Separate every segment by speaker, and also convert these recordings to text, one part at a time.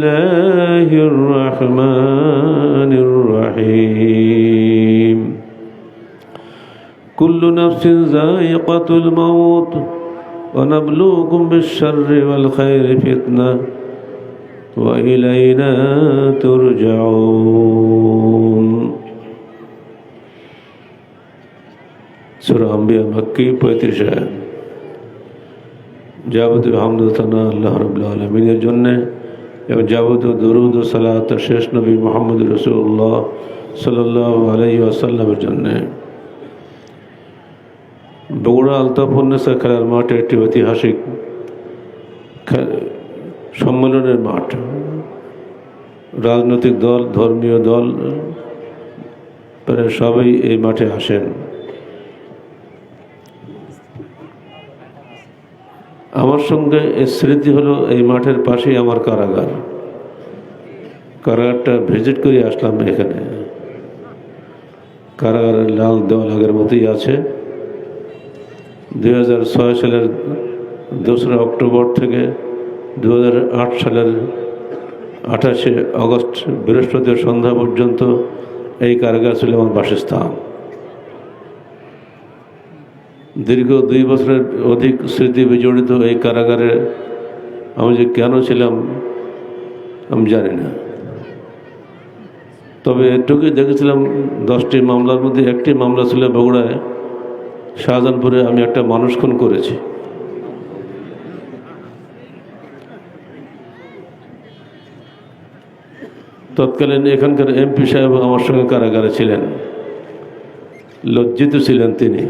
Speaker 1: الله الرحمن الرحيم كل نفس ذائقة الموت ونبلوكم بالشر والخير فتنة وإلينا ترجعون সূরা আম্বিয়া মক্কি 35 আয়াত। যাবতীয় হামদ ও সানা আল্লাহ রাব্বুল আলামিনের জন্য এবং যাবতীয় দরুদ ও সালাত শেষ নবী মুহাম্মদ রাসূলুল্লাহ সাল্লাল্লাহু আলাইহি ওয়াসাল্লামের জন্য। বগুড়া আলতাফুন্নেসা খেলার মাঠ একটি ঐতিহাসিক সম্মেলনের মাঠ। রাজনৈতিক দল, ধর্মীয় দল প্রায় সবাই এই মাঠে আসেন। আমার সঙ্গে এই স্মৃতি হলো এই মাঠের পাশেই আমার কারাগার। কারাগারটা ভিজিট করে আসলাম এখানে। কারাগারের লাল দেওয়াল আগের মতোই আছে। 2006 সালের 2 অক্টোবর থেকে 2008 সালের 28 আগস্ট বৃহস্পতিবার সন্ধ্যা পর্যন্ত এই কারাগার ছিল আমার বাসস্থান। দীর্ঘ 2 বছরের অধিক স্মৃতি বিজড়িত এই কারাগারে আমি যে কেন ছিলাম আমি জানি না, তবে এটুকুই দেখেছিলাম 10টি মামলার মধ্যে একটি মামলা ছিল বগুড়ায়, শাহজাহানপুরে আমি একটা মানুষ খুন করেছি। তৎকালীন এখানকার এমপি সাহেব আমার সঙ্গে কারাগারে ছিলেন, লজ্জিত ছিলেন তিনি,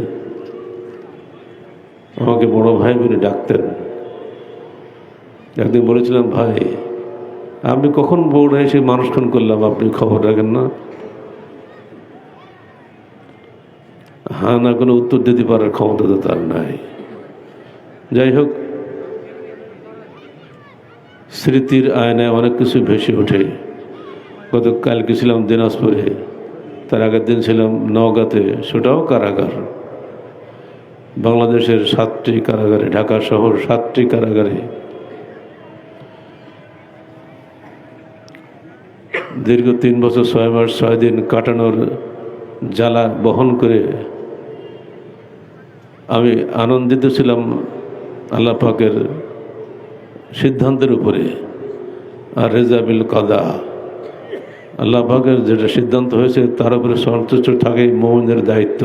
Speaker 1: আমাকে বড় ভাই বলে ডাকতেন। একদিন বলেছিলাম, ভাই আমি কখন বগুড়ায় এসে মানুষ খুন করলাম, আপনি খবর রাখেন না? হ্যাঁ না কোনো উত্তর দিতে পারার ক্ষমতা তো তার নাই। যাই হোক, স্মৃতির আয়নায় অনেক কিছু ভেসে ওঠে। গতকালকে ছিলাম দিনাজপুরে, তার আগের দিন ছিলাম নওগাঁতে, সেটাও কারাগার। বাংলাদেশের 7টি কারাগারে, ঢাকা শহর 7টি কারাগারে দীর্ঘ 3 বছর 6 মাস 6 দিন কাটানোর জ্বালা বহন করে আমি আনন্দিত ছিলাম আল্লাহ পাকের সিদ্ধান্তের উপরে। আর রেজাবিল কাদা, আল্লাহ পাকের যেটা সিদ্ধান্ত হয়েছে তার উপরে সন্তুষ্ট থাকাই মুমিনের দায়িত্ব।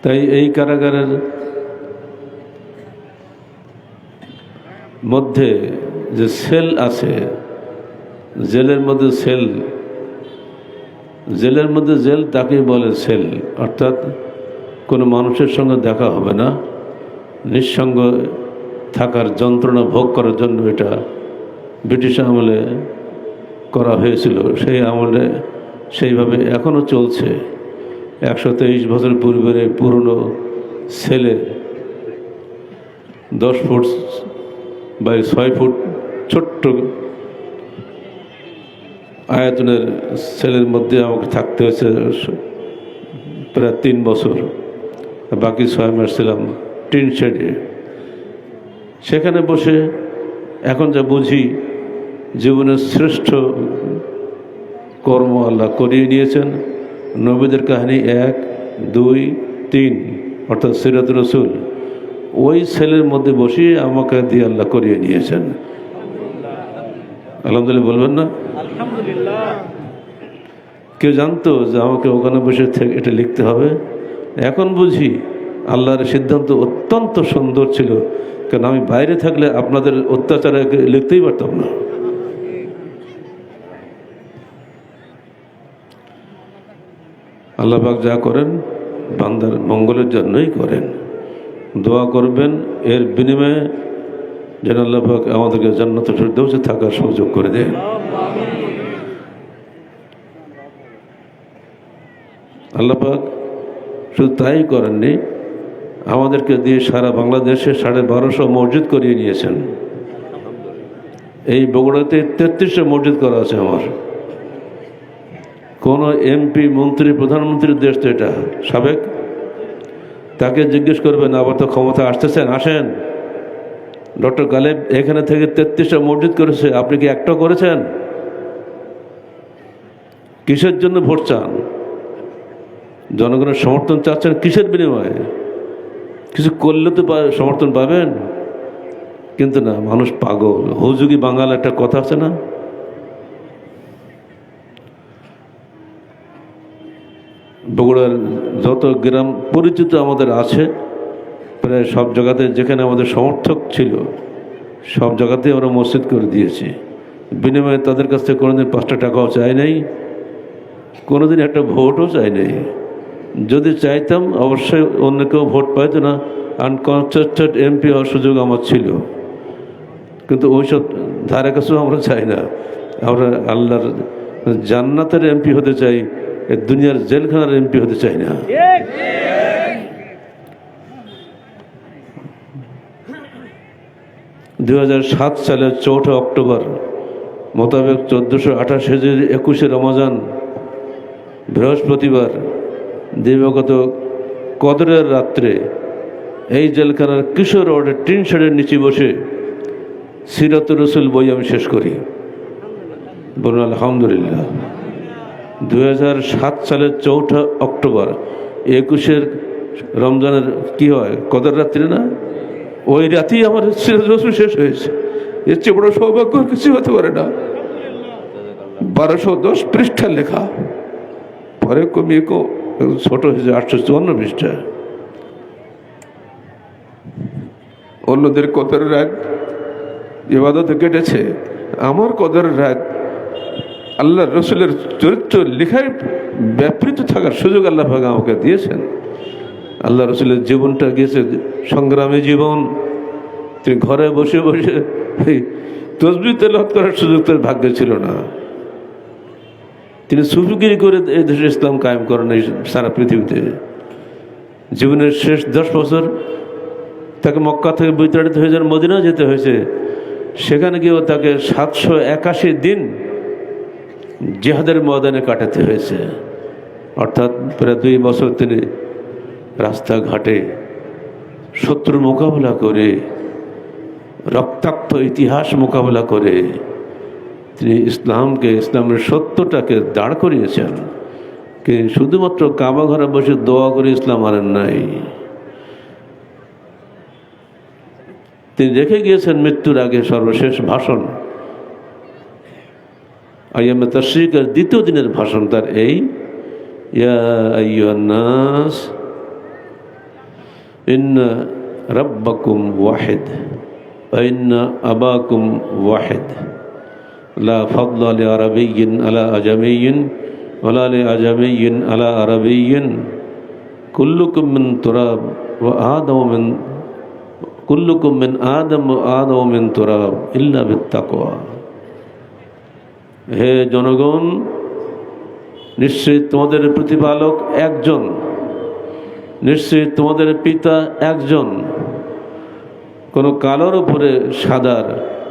Speaker 1: তাই এই কারাগারের মধ্যে যে সেল আছে, জেলের মধ্যে সেল, জেলের মধ্যে জেল তাকেই বলে সেল। অর্থাৎ কোনো মানুষের সঙ্গে দেখা হবে না, নিঃসঙ্গ থাকার যন্ত্রণা ভোগ করার জন্য এটা ব্রিটিশ আমলে করা হয়েছিল। সেই আমলে সেইভাবে এখনও চলছে। 123 বছর পূর্বের এই পুরনো সেলে 10 ফুট বাই 6 ফুট ছোট্ট আয়তনের সেলের মধ্যে আমাকে থাকতে হয়েছে প্রায় 3 বছর। বাকি 6 মাস ছিলাম টিন শেডে। সেখানে বসে এখন যা বুঝি, জীবনের শ্রেষ্ঠ কর্ম আল্লাহ করিয়ে নিয়েছেন। নবীদের কাহিনী 1, 2, 3 অর্থাৎ সিরাত রাসূল, ওই সেলের মধ্যে বসিয়ে আমাকে দিয়ে আল্লাহ করিয়ে নিয়েছেন। আলহামদুলিল্লাহ বলবেন না? আলহামদুলিল্লাহ। কেউ জানতো যে আমাকে ওখানে বসে এটা লিখতে হবে? এখন বুঝি আল্লাহর সিদ্ধান্ত অত্যন্ত সুন্দর ছিল, কারণ আমি বাইরে থাকলে আপনাদের অত্যাচারে লিখতেই পারতাম না। আল্লাহ পাক যা করেন বান্দার মঙ্গলের জন্যই করেন। দোয়া করবেন এর বিনিময়ে যেন আল্লাহ পাক আমাদেরকে জান্নাতুল ফিরদাউসে থাকার সুযোগ করে দেন। আল্লাহ পাক শুধু তাই করেননি, আমাদেরকে দিয়ে সারা বাংলাদেশে 1250 মসজিদ করিয়ে নিয়েছেন। এই বগুড়াতে 33টা মসজিদ করা আছে আমার। কোন এমপি, মন্ত্রী, প্রধানমন্ত্রীর দেশ তো এটা, সাবেক, তাকে জিজ্ঞেস করবেন আবার তো ক্ষমতা আসতেছেন, আসেন, ডক্টর গালেব এখানে থেকে 33টা মসজিদ করেছে, আপনি কি একটা করেছেন? কিসের জন্য ভোট চান? জনগণের সমর্থন চাচ্ছেন কিসের বিনিময়ে? কিছু করলে তো সমর্থন পাবেন, কিন্তু না, মানুষ পাগল। হুজুগি বাঙাল একটা কথা আছে না? বগুড়ার যত গ্রাম পরিচিত আমাদের আছে, প্রায় সব জায়গাতে যেখানে আমাদের সমর্থক ছিল সব জায়গাতেই আমরা মসজিদ করে দিয়েছি। বিনিময়ে তাদের কাছ থেকে কোনোদিন 5টা টাকাও চাই নাই, কোনোদিন একটা ভোটও চাই নাই। যদি চাইতাম অবশ্যই অন্য কেউ ভোট পাইতো না, আনকনটেস্টেড এমপি হওয়ার সুযোগ আমার ছিল, কিন্তু ওইসব ধারে কাছেও আমরা চাই না। আমরা আল্লাহর জান্নাতের এমপি হতে চাই, দুনিয়ার জেলখানার এমপি হতে চাই না। 2007 সালের 4 অক্টোবর মোতাবেক 1428 হিজরি 21 রমজান বৃহস্পতিবার দিবাগত কদরের রাত্রে এই জেলখানার কিশোর রোডের টিন শেডের নিচে বসে সিরাতুর রসুল বই আমি শেষ করি। বলুন আলহামদুলিল্লাহ। 2007 সালের 4 অক্টোবর 21 রমজানের কি হয়, কদর রাত্রি না? ওই রাতেই আমার সিরাতুর রসুল শেষ হয়েছে। এর চেয়ে বড় সৌভাগ্য কিছু হতে পারে না। 1210 পৃষ্ঠার লেখা, পরে কমিয়ে ছোট হয়েছে 854 পৃষ্ঠা। অন্যদের কদরের রাত ইবাদতে কেটেছে, আমার কদরের রাত আল্লাহ রসুলের চরিত্র লেখায় ব্যাপৃত থাকার সুযোগ আল্লাহ পাক আমাকে দিয়েছেন। আল্লাহ রসুলের জীবনটা গিয়েছে সংগ্রামী জীবন। তিনি ঘরে বসে বসে তসবিহ তেলাওয়াত করার সুযোগ তার ভাগ্যে ছিল না। তিনি সুফিগিরি করে এই দেশে ইসলাম কায়েম করেন এই সারা পৃথিবীতে। জীবনের শেষ 10 বছর তাকে মক্কা থেকে বিতাড়িত হয়ে যান, মদিনা যেতে হয়েছে। সেখানে গিয়েও তাকে 781 দিন জিহাদের ময়দানে কাটাতে হয়েছে। অর্থাৎ প্রায় 2 বছর তিনি রাস্তাঘাটে শত্রুর মোকাবেলা করে, রক্তাক্ত ইতিহাস মোকাবেলা করে তিনি ইসলামকে, ইসলামের সত্যটাকে দাঁড় করিয়েছেন। কে শুধুমাত্র কাবা ঘরে বসে দোয়া করে ইসলাম আনেন নাই। তিনি রেখে গিয়েছেন মৃত্যুর আগে সর্বশেষ ভাষণ, আইয়ামে তাশরিকের 2য় দিনের ভাষণ তার এই, ইয়া আইয়ুহান নাস ইন্না রাব্বাকুম ওয়াহিদ ওয়া ইন্না আবাকুম ওয়াহিদ লা ফাদলা লি আরাবিয়্যিন আলা আজামিয়্যিন ওয়ালা লি আজামিয়্যিন আলা আরাবিয়্যিন কুল্লুকুম মিন তুরাব ওয়া আদামু মিন কুল্লুকুম মিন আদম ওয়া আদামু মিন তুরাব ইল্লা বিত্তাকওয়া। হে জনগণ, নিশ্চয়ই তোমাদের প্রতিপালক একজন, নিশ্চয়ই তোমাদের পিতা একজন। কোনো কালোর উপরে সাদার,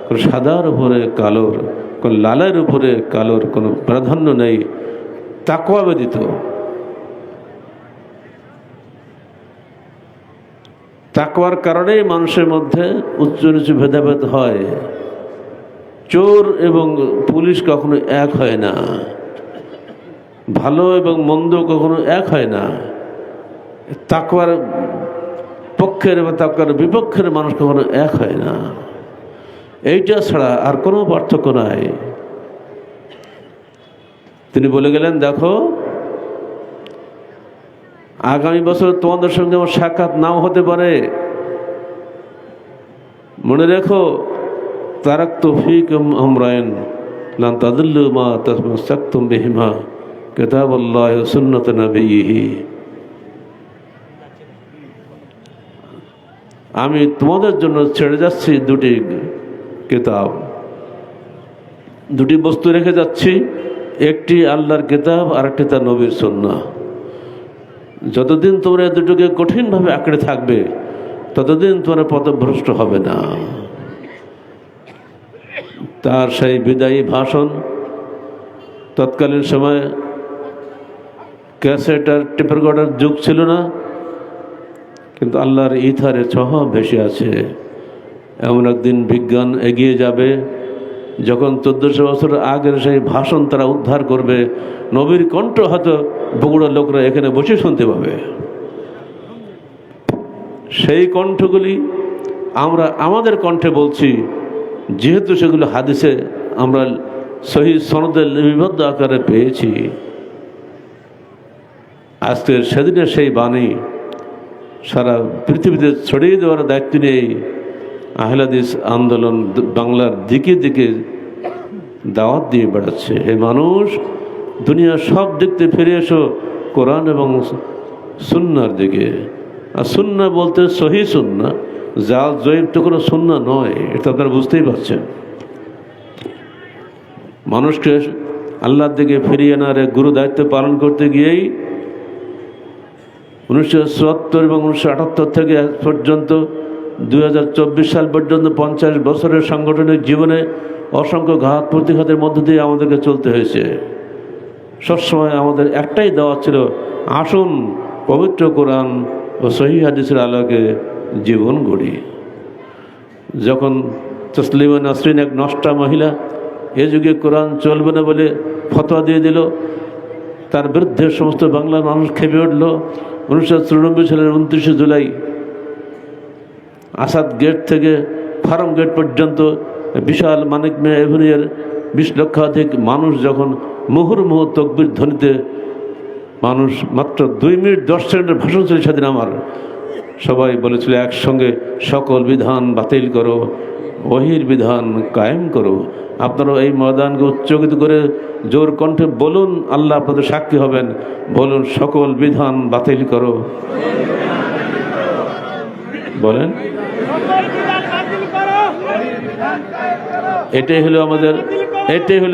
Speaker 1: কোনো সাদার উপরে কালোর, কোনো লালের উপরে কালোর কোনো প্রাধান্য নেই, তাকওয়া ব্যতীত। তাকওয়ার কারণেই মানুষের মধ্যে উচ্চ নিচু ভেদাভেদ হয়। চোর এবং পুলিশ কখনো এক হয় না, ভালো এবং মন্দ কখনো এক হয় না। তাকওয়ার পক্ষের এবং তাকওয়ার বিপক্ষের মানুষ কখনো এক হয় না। এইটা ছাড়া আর কোনো পার্থক্য নাই। তিনি বলে গেলেন, দেখো আগামী বছর তোমাদের সঙ্গে আমার সাক্ষাৎ নাও হতে পারে, মনে রেখো তারাকতু ফীকুম আমরাইন লান তাদিল্লু মা তামাসসাকতুম বিহিমা কিতাবাল্লাহি ওয়া সুন্নাত নবিয়্যিহি। আমি তোমাদের জন্য ছেড়ে যাচ্ছি 2টি কিতাব, 2টি বস্তু রেখে যাচ্ছি। একটি আল্লাহর কিতাব, আর একটি তার নবীর সুন্নাহ। যতদিন তোমরা এই দুটোকে কঠিনভাবে আঁকড়ে থাকবে ততদিন তোমরা পথভ্রষ্ট হবে না। তার সেই বিদায়ী ভাষণ, তৎকালীন সময় ক্যাসেট আর টেপ রেকর্ডার যুগ ছিল না, কিন্তু আল্লাহর ইথারে ছহ ভেসে আছে। এমন একদিন বিজ্ঞান এগিয়ে যাবে যখন 1400 বছর আগের সেই ভাষণ তারা উদ্ধার করবে, নবীর কণ্ঠ হয়তো বগুড়ার লোকরা এখানে বসে শুনতে পাবে। সেই কণ্ঠগুলি আমরা আমাদের কণ্ঠে বলছি, যেহেতু সেগুলো হাদিসে আমরা সহি সনদে লিপিবদ্ধ আকারে পেয়েছি। আজকের সেদিনের সেই বাণী সারা পৃথিবীতে ছড়িয়ে দেওয়ার দায়িত্ব নিয়ে আহলে হাদিস আন্দোলন বাংলার দিকে দিকে দাওয়াত দিয়ে বেড়াচ্ছে। হে মানুষ, দুনিয়ার সব দিক থেকে ফিরে এসো কোরআন এবং সুন্নার দিকে। আর সুন্না বলতে সহি সুন্না, জাল জয়ীব তো কোনো সুন্না নয়, এটা আপনারা বুঝতেই পারছেন। মানুষকে আল্লাহর দিকে ফিরিয়ে আনার গুরু দায়িত্ব পালন করতে গিয়েই 1974 এবং 1978 থেকে পর্যন্ত 2024 সাল পর্যন্ত 50 বছরের সাংগঠনিক জীবনে অসংখ্য ঘাত প্রতিঘাতের মধ্য দিয়ে আমাদেরকে চলতে হয়েছে। সবসময় আমাদের একটাই দাওয়াত ছিল, আসুন পবিত্র কোরআন ও সহিহ হাদিসের আলোকে জীবন গড়ি। যখন তসলিমা নাসরিন এক নষ্টা মহিলা এ যুগে কোরআন চলবে না বলে ফতোয়া দিয়ে দিল, তার বিরুদ্ধে সমস্ত বাংলার মানুষ খেপে উঠল। 1994 সালের 29 জুলাই আসাদ গেট থেকে ফার্ম গেট পর্যন্ত বিশাল মানিক মিয়া এভিনিউর 20 লক্ষাধিক মানুষ যখন মুহুর্মুহু তকবীর ধ্বনিতে, মানুষ মাত্র 2 মিনিট 10 সেকেন্ডের ভাষণ ছিল সেদিন আমার, সবাই বলেছিল একসঙ্গে সকল বিধান বাতিল করো, ওহির বিধান কায়েম করো। আপনারা এই ময়দানকে উচ্চকিত করে জোর কণ্ঠে বলুন, আল্লাহ আপনাদের সাক্ষী হবেন, বলুন সকল বিধান বাতিল করো। বলেন, এটাই হলো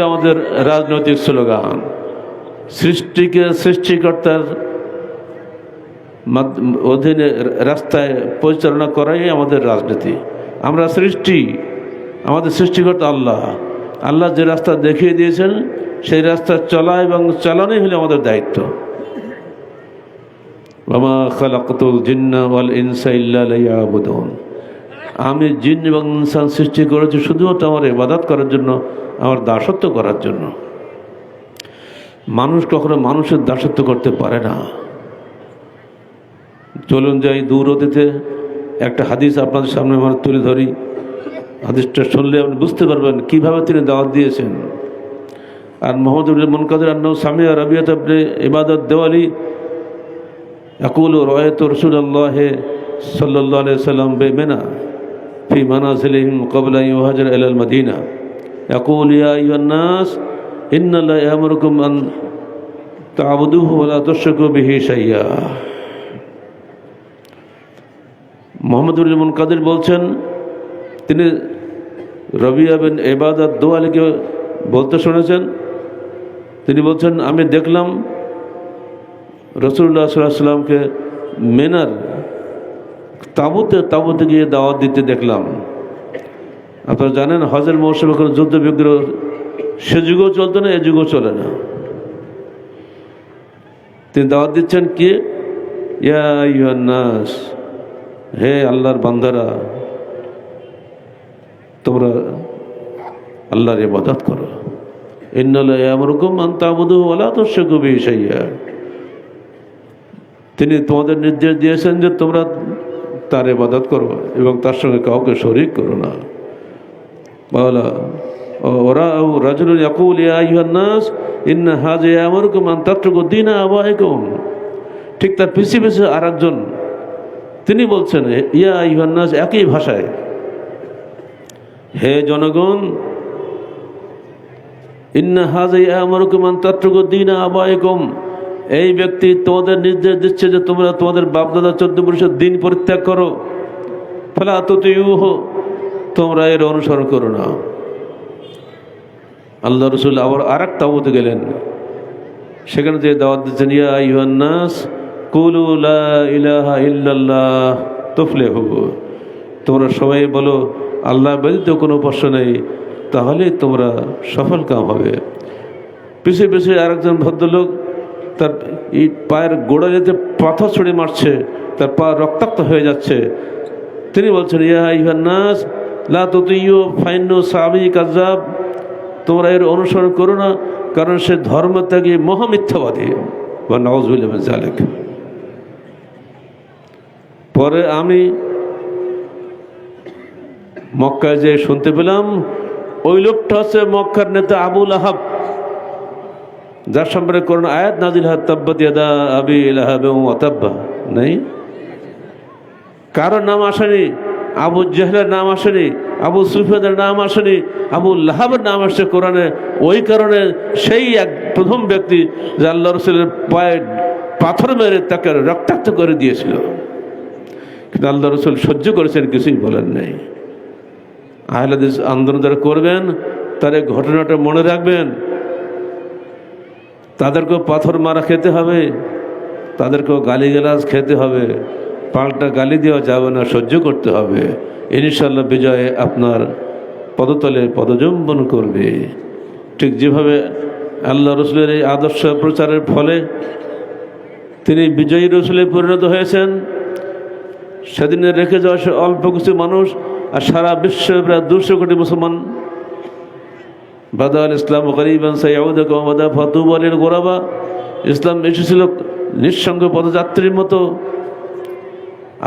Speaker 1: আমাদের রাজনৈতিক স্লোগান। সৃষ্টিকে সৃষ্টিকর্তার অধীনে রাস্তায় পরিচালনা করাই আমাদের রাজনীতি। আমরা সৃষ্টি, আমাদের সৃষ্টিকর্তা আল্লাহ। আল্লাহ যে রাস্তা দেখিয়ে দিয়েছেন সেই রাস্তা চলা এবং চালানোই হলো আমাদের দায়িত্ব। ওয়ামা খালাকতুল জিন্না ওয়াল ইনসা ইল্লা লিয়াবুদুন। আমি জিন এবং ইনসান সৃষ্টি করেছি শুধুমাত্র আমার ইবাদত করার জন্য, আমার দাসত্ব করার জন্য। মানুষ কখনো মানুষের দাসত্ব করতে পারে না। চলুন যাই দূর অতীতে একটা হাদিস আপনাদের সামনে আমরা তুলে ধরি। হাদিসটা শুনলে আপনি বুঝতে পারবেন কীভাবে তিনি দাওয়াত দিয়েছেন। আর মোহাম্মদ ইবনে মুনকাদির আন্নাহু সামিআ রাবিয়াত ইবনে ইবাদাত দেওয়ালি ইয়াকুলু রাআইতু রাসূলুল্লাহ সাল্লাল্লাহু আলাইহি ওয়াসাল্লাম বিমিনা ফি মানাজিলিহিম ক্বাবলা আন ইউহাজিরা ইলাল মাদিনা ইয়াকুলু ইয়া আইয়ুহান নাস ইন্না আল্লাহা ইয়া'মুরুকুম আন তা'বুদুহু ওয়া লা তুশরিকু বিহি শাইয়্যা। মোহাম্মদ ইবনে মুনকাদির বলছেন, তিনি রবিয়া বিন ইবাদাত দোয়ালিকে বলতে শুনেছেন। তিনি বলছেন, আমি দেখলাম রাসূলুল্লাহ সাল্লাল্লাহু আলাইহি ওয়াসাল্লামকে মেনার তাঁবুতে গিয়ে দাওয়াত দিতে দেখলাম। আপনারা জানেন হজের মৌসুমে কোনো যুদ্ধ বিগ্রহ সে যুগও চলতো না, এ যুগও চলে না। তিনি দাওয়াত দিচ্ছেন কি, ইয়া আইয়ুহান নাস, হে আল্লাহর বান্দারা, তোমরা আল্লাহর ইবাদত করো। ইন্নাল্লাহা ইয়া'মুরুকুম আন তা'বুদুহু ওয়া লা তুশরিকু বিহি শাইয়্যা। তিনি তোমাদের নির্দেশ দিয়েছেন যে তোমরা তার ইবাদত করো এবং তার সঙ্গে কাউকে শরীক করো না। বলা ওরা রাজুলুন ইয়াকুল ইয়া আইয়ুহান নাস ইন্না হাযা ইয়া'মুরুকুম আন তাতরুকু দীনা আবাইকুম। ঠিক তার পিছে আরেকজন তিনি বলছেন, ইয়া আইয়ুহান নাস, একই ভাষায়, হে জনগণ, ইন্না হাযা ইয়া'মুরুকুম আন তাতরুকু দীনা আবাইকুম। এই ব্যক্তি তোমাদের নির্দেশ দিচ্ছে যে তোমরা তোমাদের বাপদাদা 14 পুরুষের দিন পরিত্যাগ করো। ফালা তুতিউহু, তোমরা এর অনুসরণ করো না। আল্লাহ রাসূল আবার আরেক তাবুতে গেলেন, সেখানে যে দাওয়াত দিচ্ছেন, ইয়া আইয়ুহান নাস কুলু লা ইলাহা ইল্লাল্লাহ তুফলিহু। তোমরা সবাই বলো আল্লাহ ব্যতীত কোনো উপাস্য নেই, তাহলে তোমরা সফল কাম হবে। পিছিয়ে পিছিয়ে আরেকজন ভদ্রলোক তার এই পায়ের গোড়া যেতে পাথর ছুঁড়ে মারছে, তার পা রক্তাক্ত হয়ে যাচ্ছে। তিনি বলছেন, ইয়া আইয়ুহান নাস লা তুতিউ ফাইন্নু সাবি কাযাব, তোমরা এর অনুসরণ করো না, কারণ সে ধর্মত্যাগী মহামিথ্যাবাদী। ওয়া নাউযুবিল্লাহি মিন যালিক। পরে আমি মক্কায় যে শুনতে পেলাম ওই লোকটা হচ্ছে মক্কার নেতা আবু লাহাব, যার সম্পর্কে কোরআন আয়াত নাজিল হয় তাব্বাত ইয়াদা আবি লাহাব ওয়া তাব্বা। নেই, কারোর নাম আসেনি, আবু জাহলের নাম আসেনি, আবু সুফিয়ানের নাম আসেনি, আবু লাহাবের নাম আসছে কোরআনে। ওই কারণে সেই এক প্রথম ব্যক্তি যে আল্লাহ রাসূলের পায়ে পাথর মেরে তাকে রক্তাক্ত করে দিয়েছিল, কিন্তু আল্লাহ রাসূল সহ্য করেছেন, কিছুই বলেন নাই। আহলে হাদিস আন্দোলন যারা করবেন তার এই ঘটনাটা মনে রাখবেন। তাদেরকেও পাথর মারা খেতে হবে, তাদেরকেও গালিগালাজ খেতে হবে, পাল্টা গালি দেওয়া যাবে না, সহ্য করতে হবে। ইনশাআল্লাহ বিজয়ে আপনার পদতলে পদচুম্বন করবে। ঠিক যেভাবে আল্লাহ রসুলের এই আদর্শ প্রচারের ফলে তিনি বিজয়ী রসুলে পরিণত হয়েছেন, সেদিনে রেখে যাওয়া সে অল্প কিছু মানুষ আর সারা বিশ্বে প্রায় 200 কোটি মুসলমান। বাদা আল ইসলাম গরিবান সাইয়ুদ কামাদা ফাতুবা লিল গোরাবা, ইসলাম এসেছিল নিঃসঙ্গ পদযাত্রীর মতো,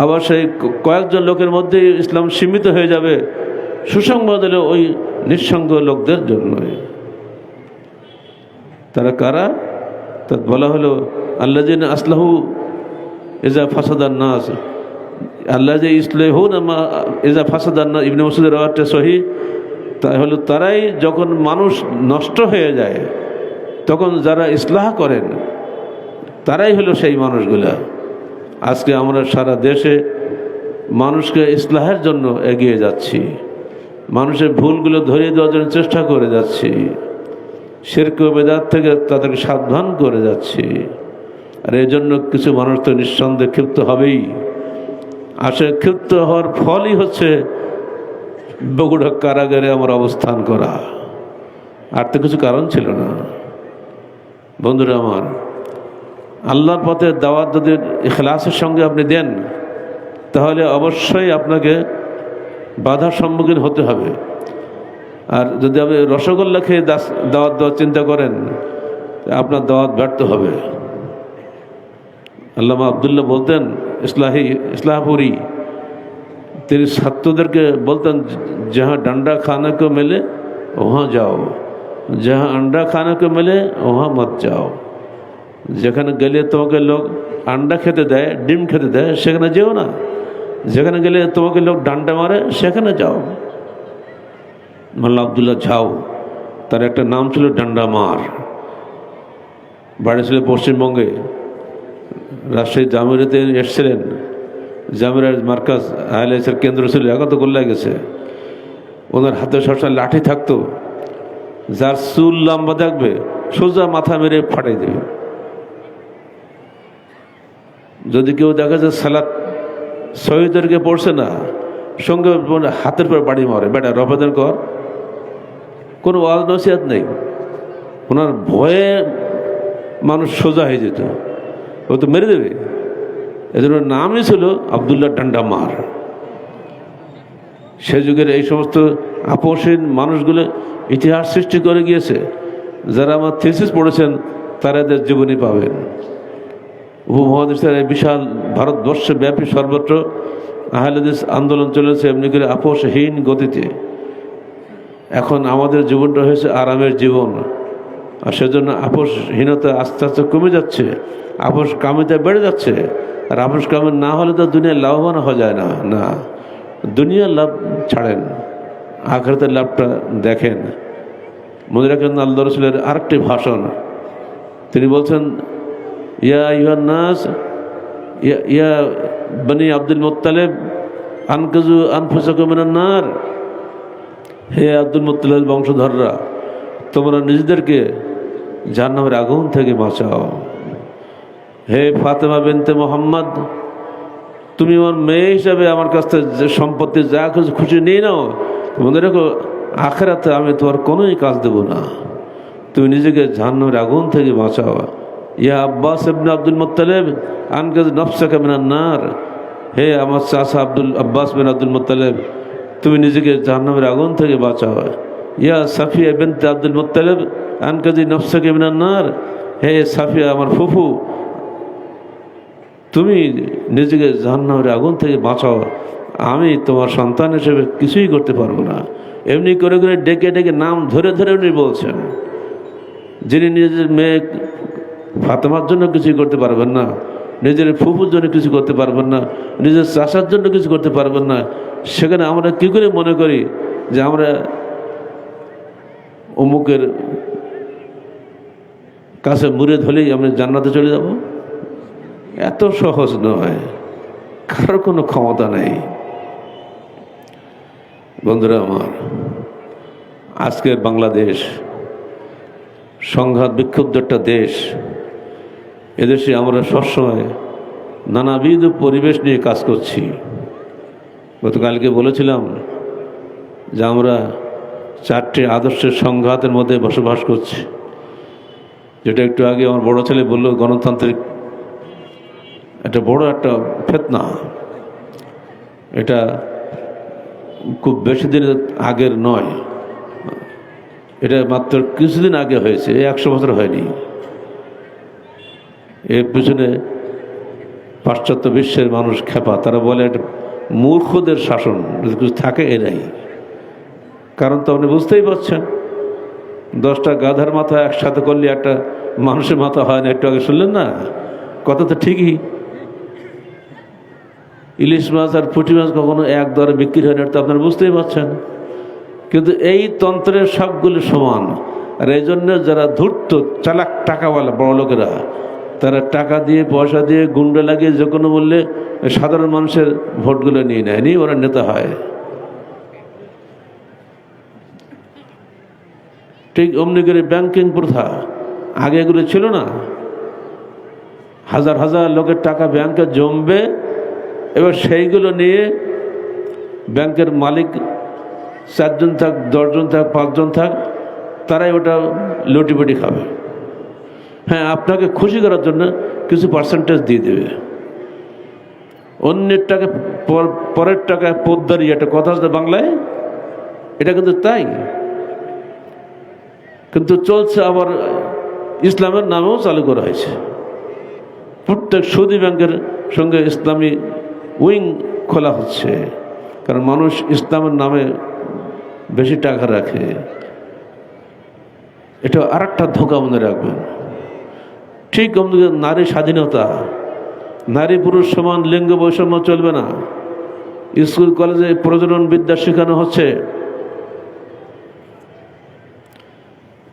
Speaker 1: আবার সেই কয়েকজন লোকের মধ্যে ইসলাম সীমিত হয়ে যাবে। সুসংবাদ হলো ওই নিঃসঙ্গ লোকদের জন্য। তারা কারা? তা বলা হলো আল্লাযিনা আসলাহু ইজা ফাসাদান নাস, আল্লাহ যে ইসলাহুন ইজা ফাসাদান নাস, ইবনে মাসউদের রাওয়াতটা সহিহ। তাই হলো তারাই যখন মানুষ নষ্ট হয়ে যায় তখন যারা ইসলাহ করেন তারাই হলো সেই মানুষগুলা। আজকে আমরা সারা দেশে মানুষকে ইসলাহের জন্য এগিয়ে যাচ্ছি, মানুষের ভুলগুলো ধরিয়ে দেওয়ার জন্য চেষ্টা করে যাচ্ছি, শিরক ও বিদআত থেকে তাদেরকে সাবধান করে যাচ্ছি। আর এই জন্য কিছু মানুষ তো নিঃসন্দেহে ক্ষিপ্ত হবেই। আসলে ক্ষিপ্ত হওয়ার ফলই হচ্ছে বগুড়া কারাগারে আমার অবস্থান করা, আর তো কিছু কারণ ছিল না। বন্ধুরা আমার, আল্লাহর পথে দাওয়াত যদি ইখলাসের সঙ্গে আপনি দেন তাহলে অবশ্যই আপনাকে বাধার সম্মুখীন হতে হবে। আর যদি আপনি রসগোল্লা খেয়ে দাওয়াত দেওয়ার চিন্তা করেন আপনার দাওয়াত ব্যর্থ হবে। আল্লামা আব্দুল্লাহ বলতেন, ইসলাহপুরি, তিনি ছাত্রদেরকে বলতেন, जहाँ डंडा खाने को मिले वहाँ जाओ, जहाँ अंडा खाने को मिले वहाँ मत जाओ। যেখানে গেলে তোমাকে লোক আন্ডা খেতে দেয়, ডিম খেতে দেয়, সেখানে যেও না। যেখানে গেলে তোমাকে লোক ডান্ডা মারে সেখানে যাও। মোল্লা আবদুল্লাহ ঝাউ, তার একটা নাম ছিল ডান্ডা মার। বাড়ি ছিল পশ্চিমবঙ্গে, রাজশাহী জামিরাতে এসেছিলেন। জামিরার মার্কাজ আহলে হাদিসের কেন্দ্র ছিল, এখন তো গোল্লায় গেছে। ওনার হাতে সবসময় লাঠি থাকতো, যার চুল লম্বা দেখবে সোজা মাথা মেরে ফাটাই দেবে। যদি কেউ দেখা যায় সালাত শহীদদেরকে পড়ছে না, সঙ্গে হাতের পর বাড়ি মারে, বেটা রফাদান কর। কোনো ওয়াজ নসিহত নেই, ওনার ভয়ে মানুষ সোজা হয়ে যেত, ও তো মেরে দেবে। এজন্য নামই ছিল আবদুল্লাহ ডান্ডা মার। সে যুগের এই সমস্ত আপোষহীন মানুষগুলো ইতিহাস সৃষ্টি করে গিয়েছে। যারা আমার থিসিস পড়েছেন তারা এদের জীবনী পাবেন। উপমহাদেশের এই বিশাল ভারতবর্ষে ব্যাপী সর্বত্র আহলে হাদিস আন্দোলন চলেছে এমনি করে আপোষহীন গতিতে। এখন আমাদের জীবনটা হয়েছে আরামের জীবন, আর সেজন্য আপোষহীনতা আস্তে আস্তে কমে যাচ্ছে, আপোষ কামিতা বেড়ে যাচ্ছে। আর আপোষ কামি না হলে তো দুনিয়ায় লাভবান হওয়া যায় না। না, দুনিয়ার লাভ ছাড়েন, আখিরাতের লাভটা দেখেন। মনে রাখেন আল্লাহ রাসূলের আরেকটি ভাষণ, তিনি বলছেন, ইয়া আইয়ুহান নাস ইয়া বনি আব্দুল মুত্তালিব আনকাজু আনফুসাকুম মিনান নার, হে আব্দুল মুত্তালিব বংশধররা, তোমরা নিজেদেরকে জাহান্নামের আগুন থেকে বাঁচাও। হে ফাতেমা বিনতে মুহাম্মদ, তুমি আমার মেয়ে হিসাবে আমার কাছ থেকে যে সম্পত্তি যা কিছু খুশি নিয়ে নাও, মনে রেখো আখিরাতে আমি তোমার কোনোই কাজ দেব না, তুমি নিজেকে জাহান্নামের আগুন থেকে বাঁচাও। ইয়া আব্বাস ইবনে আব্দুল মুত্তালিব আনকাজ নফসাকা মিনান নার, হে আমার চাচা আব্বাস বিন আব্দুল মুত্তালিব, তুমি নিজেকে জাহান্নামের আগুন থেকে বাঁচাও। ইয়া সাফিয়া বিনতে আব্দুল মুত্তালিব আনকাজি নফসাকে মিনান নার, হে সাফিয়া আমার ফুফু, তুমি নিজেকে জাহান্নামের আগুন থেকে বাঁচাও, আমি তোমার সন্তান হিসেবে কিছুই করতে পারবো না। এমনি করে করে ডেকে ডেকে নাম ধরে ধরে উনি বলছেন, যিনি নিজের মেয়ে ফাতেমার জন্য কিছুই করতে পারবেন না, নিজের ফুফুর জন্য কিছু করতে পারবেন না, নিজের চাষার জন্য কিছু করতে পারবেন না, সেখানে আমরা কী করে মনে করি যে আমরা অমুকের কাছে মুড়ে ধরেই আমরা জান্নাতে চলে যাব? এত সহজ নয়, কারোর কোনো ক্ষমতা নেই। বন্ধুরা আমার, আজকের বাংলাদেশ সংঘাত বিক্ষুব্ধ একটা দেশ। এদেশে আমরা সবসময় নানাবিধ পরিবেশ নিয়ে কাজ করছি। গতকালকে বলেছিলাম যে আমরা 4টি আদর্শের সংঘাতের মধ্যে বসবাস করছি, যেটা একটু আগে আমার বড় ছেলে বলল, গণতান্ত্রিক একটা বড় একটা ফেতনা। এটা খুব বেশি দিনের আগের নয়, এটা মাত্র কিছুদিন আগে হয়েছে, 100 বছর হয়নি। এর পিছনে পাশ্চাত্য বিশ্বের মানুষ খেপা, তারা বলে এটা মূর্খদের শাসন, কিছু থাকে এরাই। কারণ তো আপনি বুঝতেই পারছেন, 10টা গাধার মাথা একসাথে করলে একটা মানুষের মাথা হয় না। একটু আগে শুনলেন না কথা? তো ঠিকই, ইলিশ মাছ আর পুঁটি মাছ কখনো এক দরে বিক্রি হয় না, তো আপনারা বুঝতেই পারছেন। কিন্তু এই তন্ত্রের সবগুলো সমান। আর এই জন্য যারা ধূর্ত চালাক টাকাওয়ালা বড় লোকেরা, তারা টাকা দিয়ে পয়সা দিয়ে গুন্ডা লাগিয়ে যে কোনো মূল্যে সাধারণ মানুষের ভোটগুলো নিয়ে নেয়, নিয়ে ওরা নেতা হয়। ঠিক অমনি করে ব্যাংকিং প্রথা, আগে এগুলো ছিল না। হাজার হাজার লোকের টাকা ব্যাংকে জমবে, এবার সেইগুলো নিয়ে ব্যাংকের মালিক 4 জন থাক, 10 জন থাক, 5 জন থাক, তারাই ওটা লুটিপুটি খাবে। হ্যাঁ, আপনাকে খুশি করার জন্য কিছু পার্সেন্টেজ দিয়ে দেবে। অন্যের টাকা পরের টাকায় পোদ্দারি, একটা কথা আছে বাংলায়, এটা কিন্তু তাই। কিন্তু চলছে আবার ইসলামের নামেও চালু করা হয়েছে। প্রত্যেক সুদী ব্যাংকের সঙ্গে ইসলামী উইং খোলা হচ্ছে, কারণ মানুষ ইসলামের নামে বেশি টাকা রাখে। এটা আর একটা ধোঁকা মনে রাখবেন। ঠিক অন্যদিকে নারী স্বাধীনতা, নারী পুরুষ সমান, লিঙ্গ বৈষম্য চলবে না। স্কুল কলেজে প্রজনন বিদ্যা শেখানো হচ্ছে।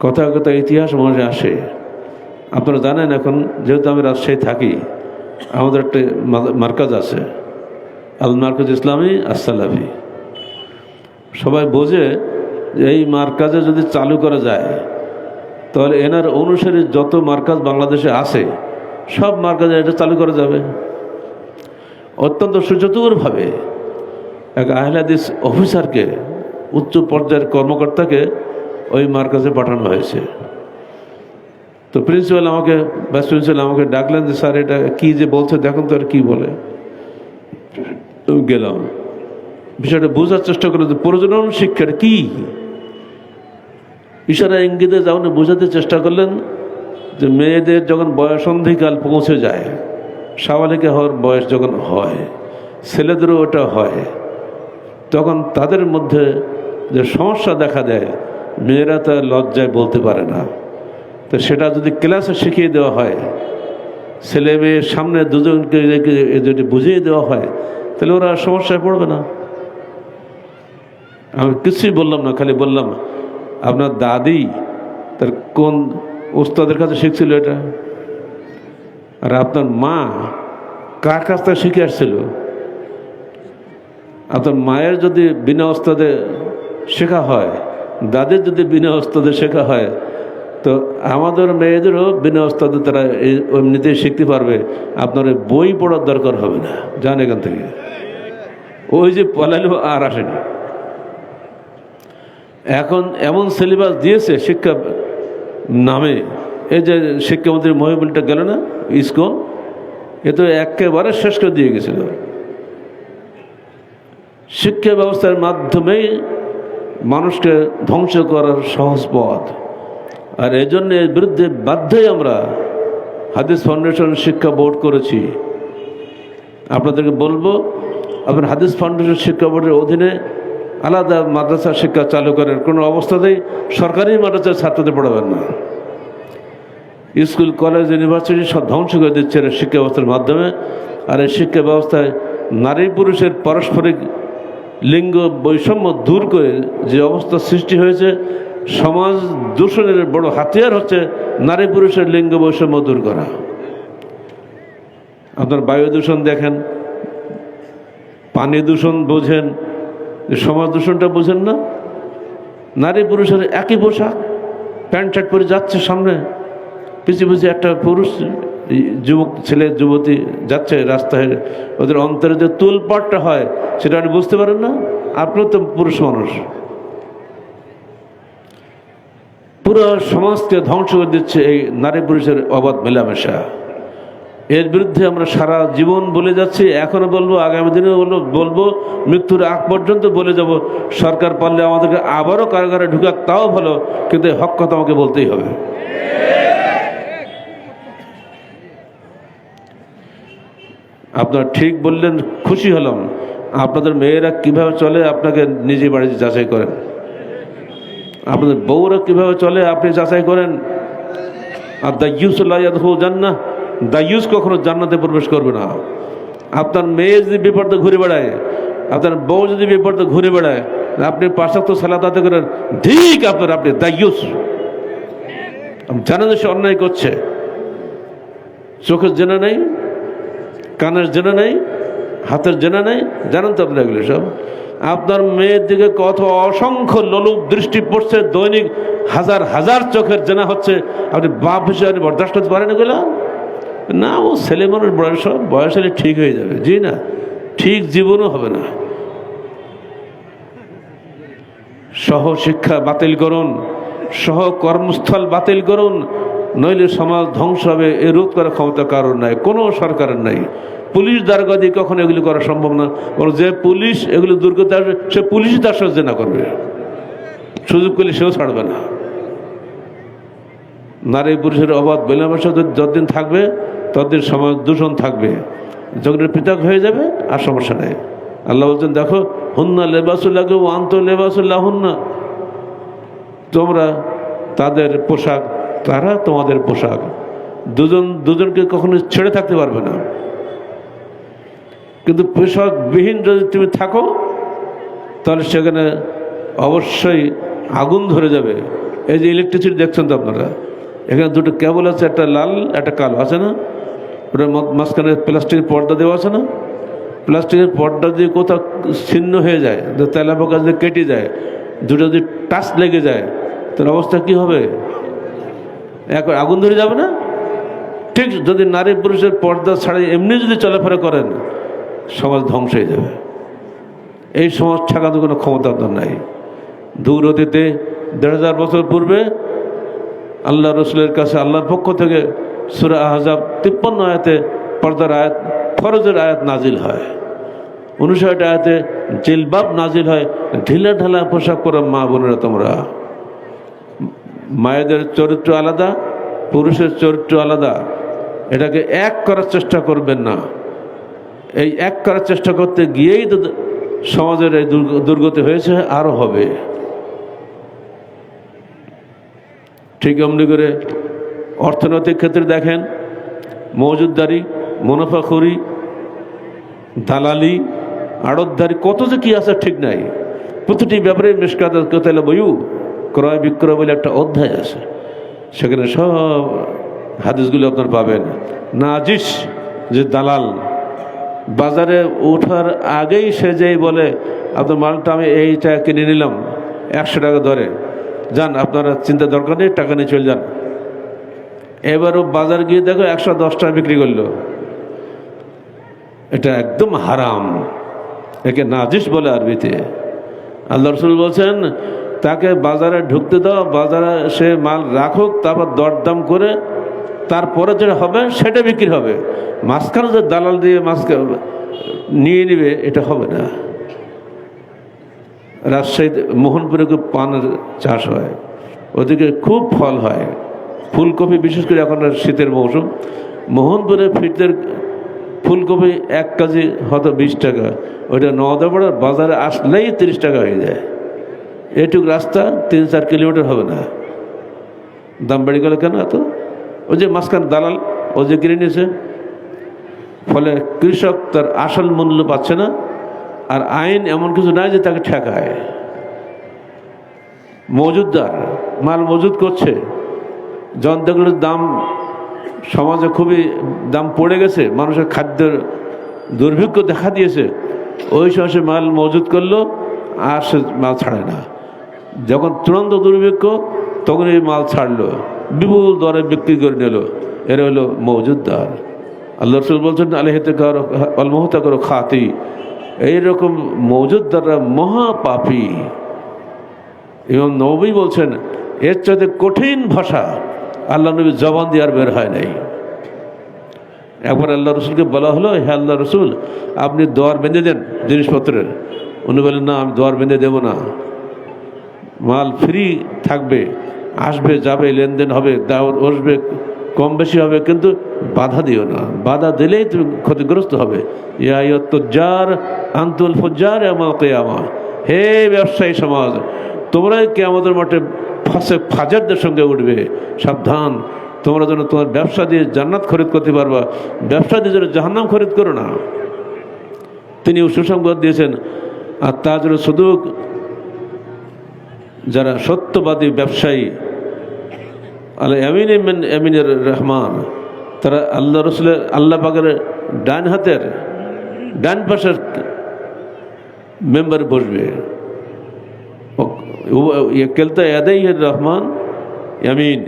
Speaker 1: কথা কথা ইতিহাস মনে আসে। আপনারা জানেন, এখন যেহেতু আমি রাজশাহী থাকি, আমাদের একটা মার্কাজ আছে, আল মার্কাজ ইসলামী আসসালাফি। সবাই বোঝে যে এই মার্কাজে যদি চালু করা যায়, তাহলে এনার অনুসারী যত মার্কাজ বাংলাদেশে আছে, সব মার্কাজে এটা চালু করা যাবে। অত্যন্ত সুচতুরভাবে এক আহলে হাদিস অফিসারকে, উচ্চ পর্যায়ের কর্মকর্তাকে ওই মার্কাজে পাঠানো হয়েছে। তো প্রিন্সিপাল আমাকে, ভাইস প্রিন্সিপাল আমাকে ডাকলেন যে স্যার এটা কী যে বলছে দেখুন তো, আর কী বলে। গেলাম, বিষয়টা বোঝার চেষ্টা করে যে প্রজনন শিক্ষাটা কী। ইশারা ইঙ্গিতে যেমন বোঝাতে চেষ্টা করলেন যে মেয়েদের যখন বয়সন্ধিকাল পৌঁছে যায়, সাবালিকা হওয়ার বয়স যখন হয়, ছেলেদেরও ওটা হয়, তখন তাদের মধ্যে যে সমস্যা দেখা দেয়, মেয়েরা তা লজ্জায় বলতে পারে না। তো সেটা যদি ক্লাসে শিখিয়ে দেওয়া হয়, ছেলে মেয়ের সামনে দুজনকে যদি বুঝিয়ে দেওয়া হয়, তাহলে ওরা সমস্যায় পড়বে না। আমি কিছুই বললাম না, খালি বললাম আপনার দাদি তার কোন ওস্তাদের কাছে শিখছিল এটা, আর আপনার মা কার কাছ থেকে শিখে আসছিল। আপনার মায়ের যদি বিনা ওস্তাদে শেখা হয়, দাদির যদি বিনা ওস্তাদে শেখা হয়, তো আমাদের মেয়েদেরও বিনা ওস্তাদে তারা এমনিতেই শিখতে পারবে। আপনার বই পড়ার দরকার হবে না, যান এখান থেকে। ওই যে পলাইল আর আসেনি। এখন এমন সিলেবাস দিয়েছে শিক্ষা নামে, এই যে শিক্ষামন্ত্রী মহিবুলটা গেল না ইসকন, এ তো একেবারে শেষ করে দিয়ে গেছিল। শিক্ষা ব্যবস্থার মাধ্যমেই মানুষকে ধ্বংস করার সহজ পথ। আর এই জন্য এর বিরুদ্ধে বাধ্যই আমরা হাদিস ফাউন্ডেশন শিক্ষা বোর্ড করেছি। আপনাদেরকে বলবো, আপনার হাদিস ফাউন্ডেশন শিক্ষা বোর্ডের অধীনে আলাদা মাদ্রাসা শিক্ষা চালু করার কোনো অবস্থাতেই সরকারি মাদ্রাসার ছাত্রদের পড়াবেন না। স্কুল, কলেজ, ইউনিভার্সিটি সব ধ্বংস করে দিচ্ছে শিক্ষা ব্যবস্থার মাধ্যমে। আর এই শিক্ষা ব্যবস্থায় নারী পুরুষের পারস্পরিক লিঙ্গ বৈষম্য দূর করে যে অবস্থা সৃষ্টি হয়েছে, সমাজ দূষণের বড় হাতিয়ার হচ্ছে নারী পুরুষের লিঙ্গ বৈষম্য দূর করা। আপনার বায়ু দূষণ দেখেন, পানি দূষণ বোঝেন, সমাজ দূষণটা বোঝেন না। নারী পুরুষের একই পোশাক, প্যান্ট শার্ট পরে যাচ্ছে, সামনে পিছিয়ে পিছিয়ে একটা পুরুষ যুবক ছেলে যুবতী যাচ্ছে রাস্তায়, ওদের অন্তরে যে তুলপাটটা হয় সেটা আপনি বুঝতে পারেন না। আপনিও তো পুরুষ মানুষ। পুরো সমাজকে ধ্বংস করে দিচ্ছে এই নারী পুরুষের অবাধ মেলামেশা। এর বিরুদ্ধে আমরা সারা জীবন বলে যাচ্ছি, এখনো বলবো, আগামী দিনেও বলবো, মৃত্যুর আগ পর্যন্ত বলে যাব। সরকার পারলে আমাদেরকে আবারও কারাগারে ঢুকাক, তাও ভালো, কিন্তু হক কথা আমাকে বলতেই হবে। আপনারা ঠিক বললেন, খুশি হলাম। আপনাদের মেয়েরা কিভাবে চলে আপনাকে নিজে বাড়িতে যাচাই করেন, আপনাদের বউরা কিভাবে চলে আপনি যাচাই করেন। আর দায়ুস লা ইয়াদখুলুল জান্নাহ, দায়ুস কখনো জান্নাতে প্রবেশ করবে না। আপনার মেয়ে যদি বিপর্যয় ঘুরে বেড়ায়, আপনার বউ যদি বিপর্যয় ঘুরে বেড়ায়, আপনি 5 ওয়াক্ত সালাত আদায় করেন, ঠিক আপনি দায়ুস। জানেন সে অন্যায় করছে, চোখের জেনা নেই, কানের জেনা নেই, হাতের জেনা নেই, জানেন তো আপনি এগুলো সব। আপনার মেয়ের দিকে কত অসংখ্য লোলুপ দৃষ্টি পড়ছে, দৈনিক হাজার হাজার চোখের জেনা হচ্ছে, আপনি বাপ হিসেবে বরদাস্ত করতে পারেন এগুলো না। ও ছেলে মানুষ, বয়স হলে ঠিক হয়ে যাবে, জি না, ঠিক জীবনও হবে না। সহ শিক্ষা বাতিল করুন, সহ কর্মস্থল বাতিল করুন, নইলে সমাজ ধ্বংস হবে। এ রোধ করার ক্ষমতা কারোর নাই, কোনো সরকারের নাই। পুলিশ দারোগা দিয়ে কখনো এগুলি করা সম্ভব না। যে পুলিশ এগুলো দূর করতে আসবে, সে পুলিশই তার সাথে জেনা করবে, সুযোগ করলে সেও ছাড়বে না। নারী পুরুষের অবাধ মেলামেশা যতদিন থাকবে ততদিন সমাজ দূষণ থাকবে। যখন পৃথক হয়ে যাবে আর সমস্যা নেই। আল্লাহ বলছেন, দেখো, হুন্না লেবাসুল্লাহ ও আন্ত লেবাসুল্লাহ হুন্না, তোমরা তাদের পোশাক, তারা তোমাদের পোশাক। দুজনকে কখনো ছেড়ে থাকতে পারবে না। কিন্তু পোশাকবিহীন যদি তুমি থাকো, তাহলে সেখানে অবশ্যই আগুন ধরে যাবে। এই যে ইলেকট্রিসিটি দেখছেন তো আপনারা, এখানে দুটো কেবল আছে, একটা লাল একটা কালো আছে না, ওটার মাঝখানে প্লাস্টিকের পর্দা দেওয়া আছে না। প্লাস্টিকের পর্দা দিয়ে কোথাও ছিন্ন হয়ে যায়, তেলা পোকা যদি কেটে যায়, দুটো যদি টাচ লেগে যায়, তার অবস্থা কি হবে? একবার আগুন ধরে যাবে না? ঠিক যদি নারী পুরুষের পর্দা ছাড়াই এমনি যদি চলাফেরা করেন, সমাজ ধ্বংস হয়ে যাবে। এই সমাজ ঠেকানোর কোনো ক্ষমতা তো নাই। দূর অতীতে ১,৫০০ বছর পূর্বে আল্লাহ রসুলের কাছে আল্লাহর পক্ষ থেকে সূরা আহজাব ৫৩ আয়াতে পর্দার আয়াত, ফরজের আয়াত নাজিল হয়। ৫৯ আয়াতে জিলবাব নাজিল হয়। ঢিলা ঢালা পোশাক পরা মা বোনেরা, তোমরা মায়েদের চরিত্র আলাদা, পুরুষের চরিত্র আলাদা। এটাকে এক করার চেষ্টা করবেন না। এই এক করার চেষ্টা করতে গিয়েই তো সমাজের এই দুর্গতি হয়েছে, আরও হবে। ঠিক এমনি করে অর্থনৈতিক ক্ষেত্রে দেখেন, মজুদদারি, মুনাফাখুরি, দালালি, আড়তদারি, কত যে কি আছে ঠিক নাই। প্রতিটি ব্যাপারে মিশকাত কেতাল বইউ, ক্রয় বিক্রয় বলে একটা অধ্যায় আছে, সেখানে সব হাদিসগুলো আপনার পাবেন। নাজিস, যে দালাল, বাজারে ওঠার আগেই সে যেই বলে, আপনার মালটা আমি এইটা কিনে নিলাম, 100 টাকা ধরে যান, আপনারা চিন্তা দরকার নেই, টাকা নিয়ে চলে যান। এবারও বাজার গিয়ে দেখো 110 টাকা বিক্রি করলো। এটা একদম হারাম, একে নাজিস বলে আরবিতে। আল্লাহ রাসূল বলছেন, তাকে বাজারে ঢুকতে দাও, বাজারে সে মাল রাখুক, তারপর দরদাম করে তারপরে যেটা হবে সেটা বিক্রি হবে। মাঝখানে যে দালাল দিয়ে মাছকে নিয়ে নেবে, এটা হবে না। রাজশাহীতে মোহনপুরে খুব পানের চাষ হয়, ওদিকে খুব ফল হয়, ফুলকপি বিশেষ করে এখন শীতের মৌসুম। মোহনপুরে ফিরতে ফুলকপি 1 কেজি হয়তো 20 টাকা, ওইটা নওদাপাড়ার বাজারে আসলেই 30 টাকা হয়ে যায়। এইটুকু রাস্তা 3-4 কিলোমিটার হবে না, দাম বেড়ে গেল কেন এত? ওই যে মাঝখান দালাল ও যে কিনে নিয়েছে, ফলে কৃষক তার আসল মূল্য পাচ্ছে না। আর আইন এমন কিছু নাই যে তাকে ঠেকায়। মজুদদার মাল মজুদ করছে, যন্ত্রগুলোর দাম সমাজে খুবই দাম পড়ে গেছে, মানুষের খাদ্যের দুর্ভিক্ষ দেখা দিয়েছে, ওই সময় মাল মজুদ করলো আর সে মাল ছাড়ে না। যখন চূড়ান্ত দুর্ভিক্ষ তখন এই মাল ছাড়লো, বিপুল দরে বিক্রি করে নিল। এরা হলো মজুদদার। আল্লাহ রাসূল বলছেন আল-মুহতাকারু খাতি, এইরকম মজুদদাররা মহাপাপী। এবং নবী বলছেন এর চাইতে কঠিন ভাষা আল্লাহ নবীর জবান দিয়ে আর বের হয় নাই। একবার আল্লাহ রসুলকে বলা হলো, হে আল্লাহ রসুল, আপনি দোয়ার বেঁধে দেন জিনিসপত্রের। উনি বলেন, না, আমি দোয়ার বেঁধে দেবো না, মাল ফ্রি থাকবে, আসবে যাবে, লেনদেন হবে, দাওয়াত আসবে, কম বেশি হবে, কিন্তু বাধা দিও না, বাধা দিলেই তুমি ক্ষতিগ্রস্ত হবে। ইয়া আইয়ুত-তুজ্জার আনতুল ফুজ্জার ইয়াউমাল কিয়ামা, হে ব্যবসায়ী সমাজ, তোমরাই কিয়ামতের মাঠে ফাজেরদের সঙ্গে উঠবে, সাবধান, তোমরা যেন তোমার ব্যবসা দিয়ে জান্নাত খরিদ করতে পারবা, ব্যবসা দিয়ে যেন জাহান্নাম খরিদ করো না। তিনি সুসংবাদ দিয়েছেন। আর তাজরুল সুদুক, যারা সত্যবাদী ব্যবসায়ী, আমিনুর রহমান, তারা আল্লাহ রসুলের, আল্লাহ পাকের ডান হাতের ডান পাশের মেম্বারে বসবে। কেলতা ইয়াদাই রহমান আমিন,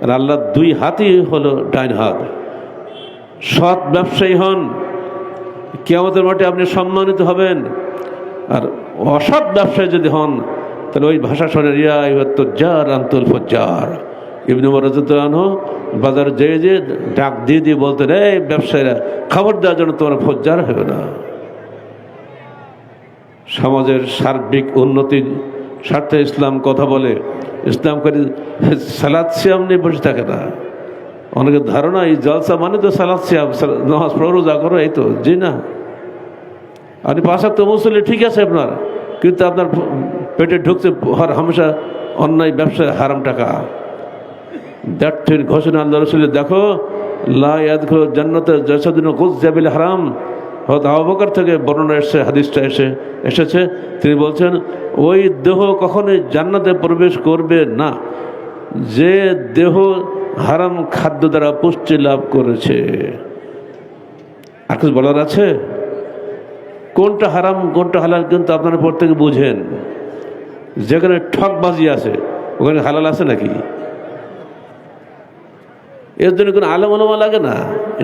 Speaker 1: আর আল্লাহ 2 হাতই হলো ডান হাত। সৎ ব্যবসায়ী হন, কিয়ামতের মাঠে আপনি সম্মানিত হবেন। আর অসৎ ব্যবসায়ী যদি হন, তাহলে ওই ভাষা শোনেন, ইয়া আইয়ুত-তুজ্জার আনতুল ফুজ্জার। ইবনে উমর রাদিয়াল্লাহু আনহু বাজারে যেয়ে ডাক দিয়ে বলতেন, এই ব্যবসায়ীরা, খবর দেওয়ার জন্য তোমরা ফুজ্জার হবে না। সমাজের সার্বিক উন্নতির স্বার্থে ইসলাম কথা বলে। ইসলাম করে সালাত সিয়াম নিয়ে বসে থাকে না। অনেকের ধারণা এই জলসা মানে তো সালাত সিয়াম, নামাজ পড়ো, রোজা করো, এই তো। জি না, আপনি 5 ওয়াক্ত মুসল্লি ঠিক আছে আপনার, কিন্তু আপনার পেটে ঢুকছে হামেশা অন্যায় ব্যবসায় হারাম টাকা। দ্যাটের ঘোষণা আল্লাহ রসুলের, দেখো, লা ইয়াদখুলুল জান্নাতা জাসাদুন গুযযা বিল হারাম। হযরত আবু বকর থেকে বর্ণনা এসেছে, হাদিসটা এসেছে, তিনি বলছেন, ওই দেহ কখনোই জান্নাতে প্রবেশ করবে না যে দেহ হারাম খাদ্য দ্বারা পুষ্টি লাভ করেছে। আর কিছু বলার আছে? কোনটা হারাম কোনটা হালাল কিন্তু আপনারা প্রত্যেকে বুঝেন। যেখানে ঠকবাজি আছে ওখানে হালাল আছে নাকি? এর জন্য কোনো আলেম ওলামা লাগে না,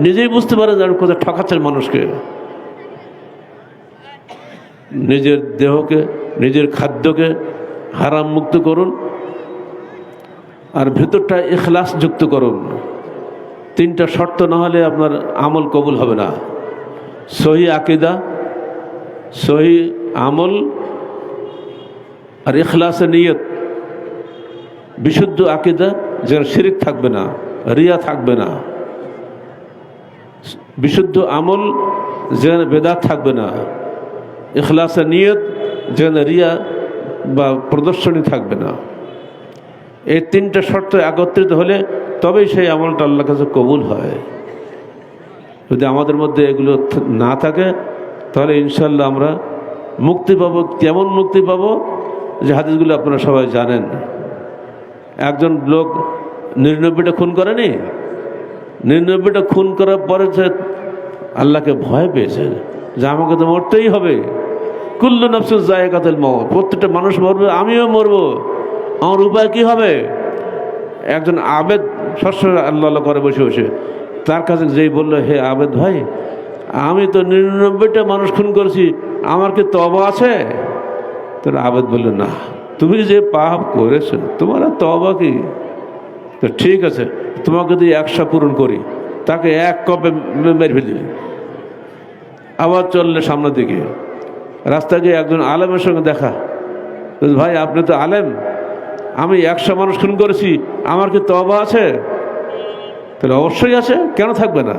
Speaker 1: নিজেই বুঝতে পারে যে কোথায় ঠকাচ্ছেন মানুষকে। নিজের দেহকে, নিজের খাদ্যকে হারাম মুক্ত করুন, আর ভেতরটা ইখলাস যুক্ত করুন। 3টা শর্ত না হলে আপনার আমল কবুল হবে না। সহি আকীদা, সহি আমল, আর ইখলাসে নিয়ত। বিশুদ্ধ আকীদা, যেখানে শিরিক থাকবে না, রিয়া থাকবে না। বিশুদ্ধ আমল, যেখানে বেদাত থাকবে না। ইখলাসে নিয়ত, যেখানে রিয়া বা প্রদর্শনী থাকবে না। এই 3টা শর্ত একত্রিত হলে তবেই সেই আমলটা আল্লাহর কাছে কবুল হয়। যদি আমাদের মধ্যে এগুলো না থাকে, তাহলে ইনশাল্লাহ আমরা মুক্তি পাবো। কেমন মুক্তি পাবো? যে হাদিসগুলো আপনারা সবাই জানেন। একজন লোক 99টা খুন করেনি, 99টা খুন করার পরে সে আল্লাহকে ভয় পেয়েছে যে আমাকে তো মরতেই হবে। কুল্লু নাফসিন যায়িকাতুল মউত, প্রত্যেকটা মানুষ মরবে, আমিও মরবো, আমার উপায় কি হবে? একজন আবেদ সবসময় আল্লাহ আল্লাহ করে বসে বসে, তার কাছে যেই বললো, হে আবেদ ভাই, আমি তো 99টা মানুষ খুন করেছি, আমার কি তওবা আছে? তোর আবেদ বললো, না, তুমি যে পাপ করেছো তোমার আর তওবা কি? তো ঠিক আছে, তোমাকে যদি 100 পূরণ করি, তাকে 1 কপে মেরে ফেলি। আবার চললে সামনের দিকে, রাস্তা গিয়ে একজন আলেমের সঙ্গে দেখা, ভাই আপনি তো আলেম, আমি 100 মানুষ খুন করেছি, আমার কি তওবা আছে? তাহলে অবশ্যই আছে, কেন থাকবে না?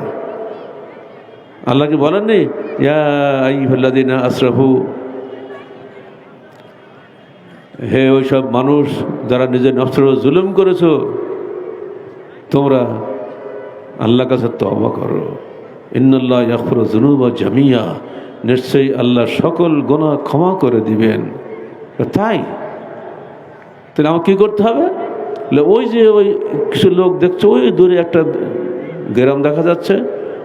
Speaker 1: আল্লাহ কি বলেননি ইয়া আইয়ুহাল্লাযীনা আসরাফু, হে ওইসব মানুষ যারা নিজের নফসের উপর জুলুম করেছো, তোমরা আল্লাহর কাছে তওবা করো। ইন্নাল্লাহা ইয়াগফিরু যুনুবা জামিয়া, নিশ্চয়ই আল্লাহ সকল গুনাহ ক্ষমা করে দিবেন। তাই তাহলে আমাকে কী করতে হবে? ওই যে ওই কিছু লোক দেখছো, ওই দূরে একটা গ্রাম দেখা যাচ্ছে,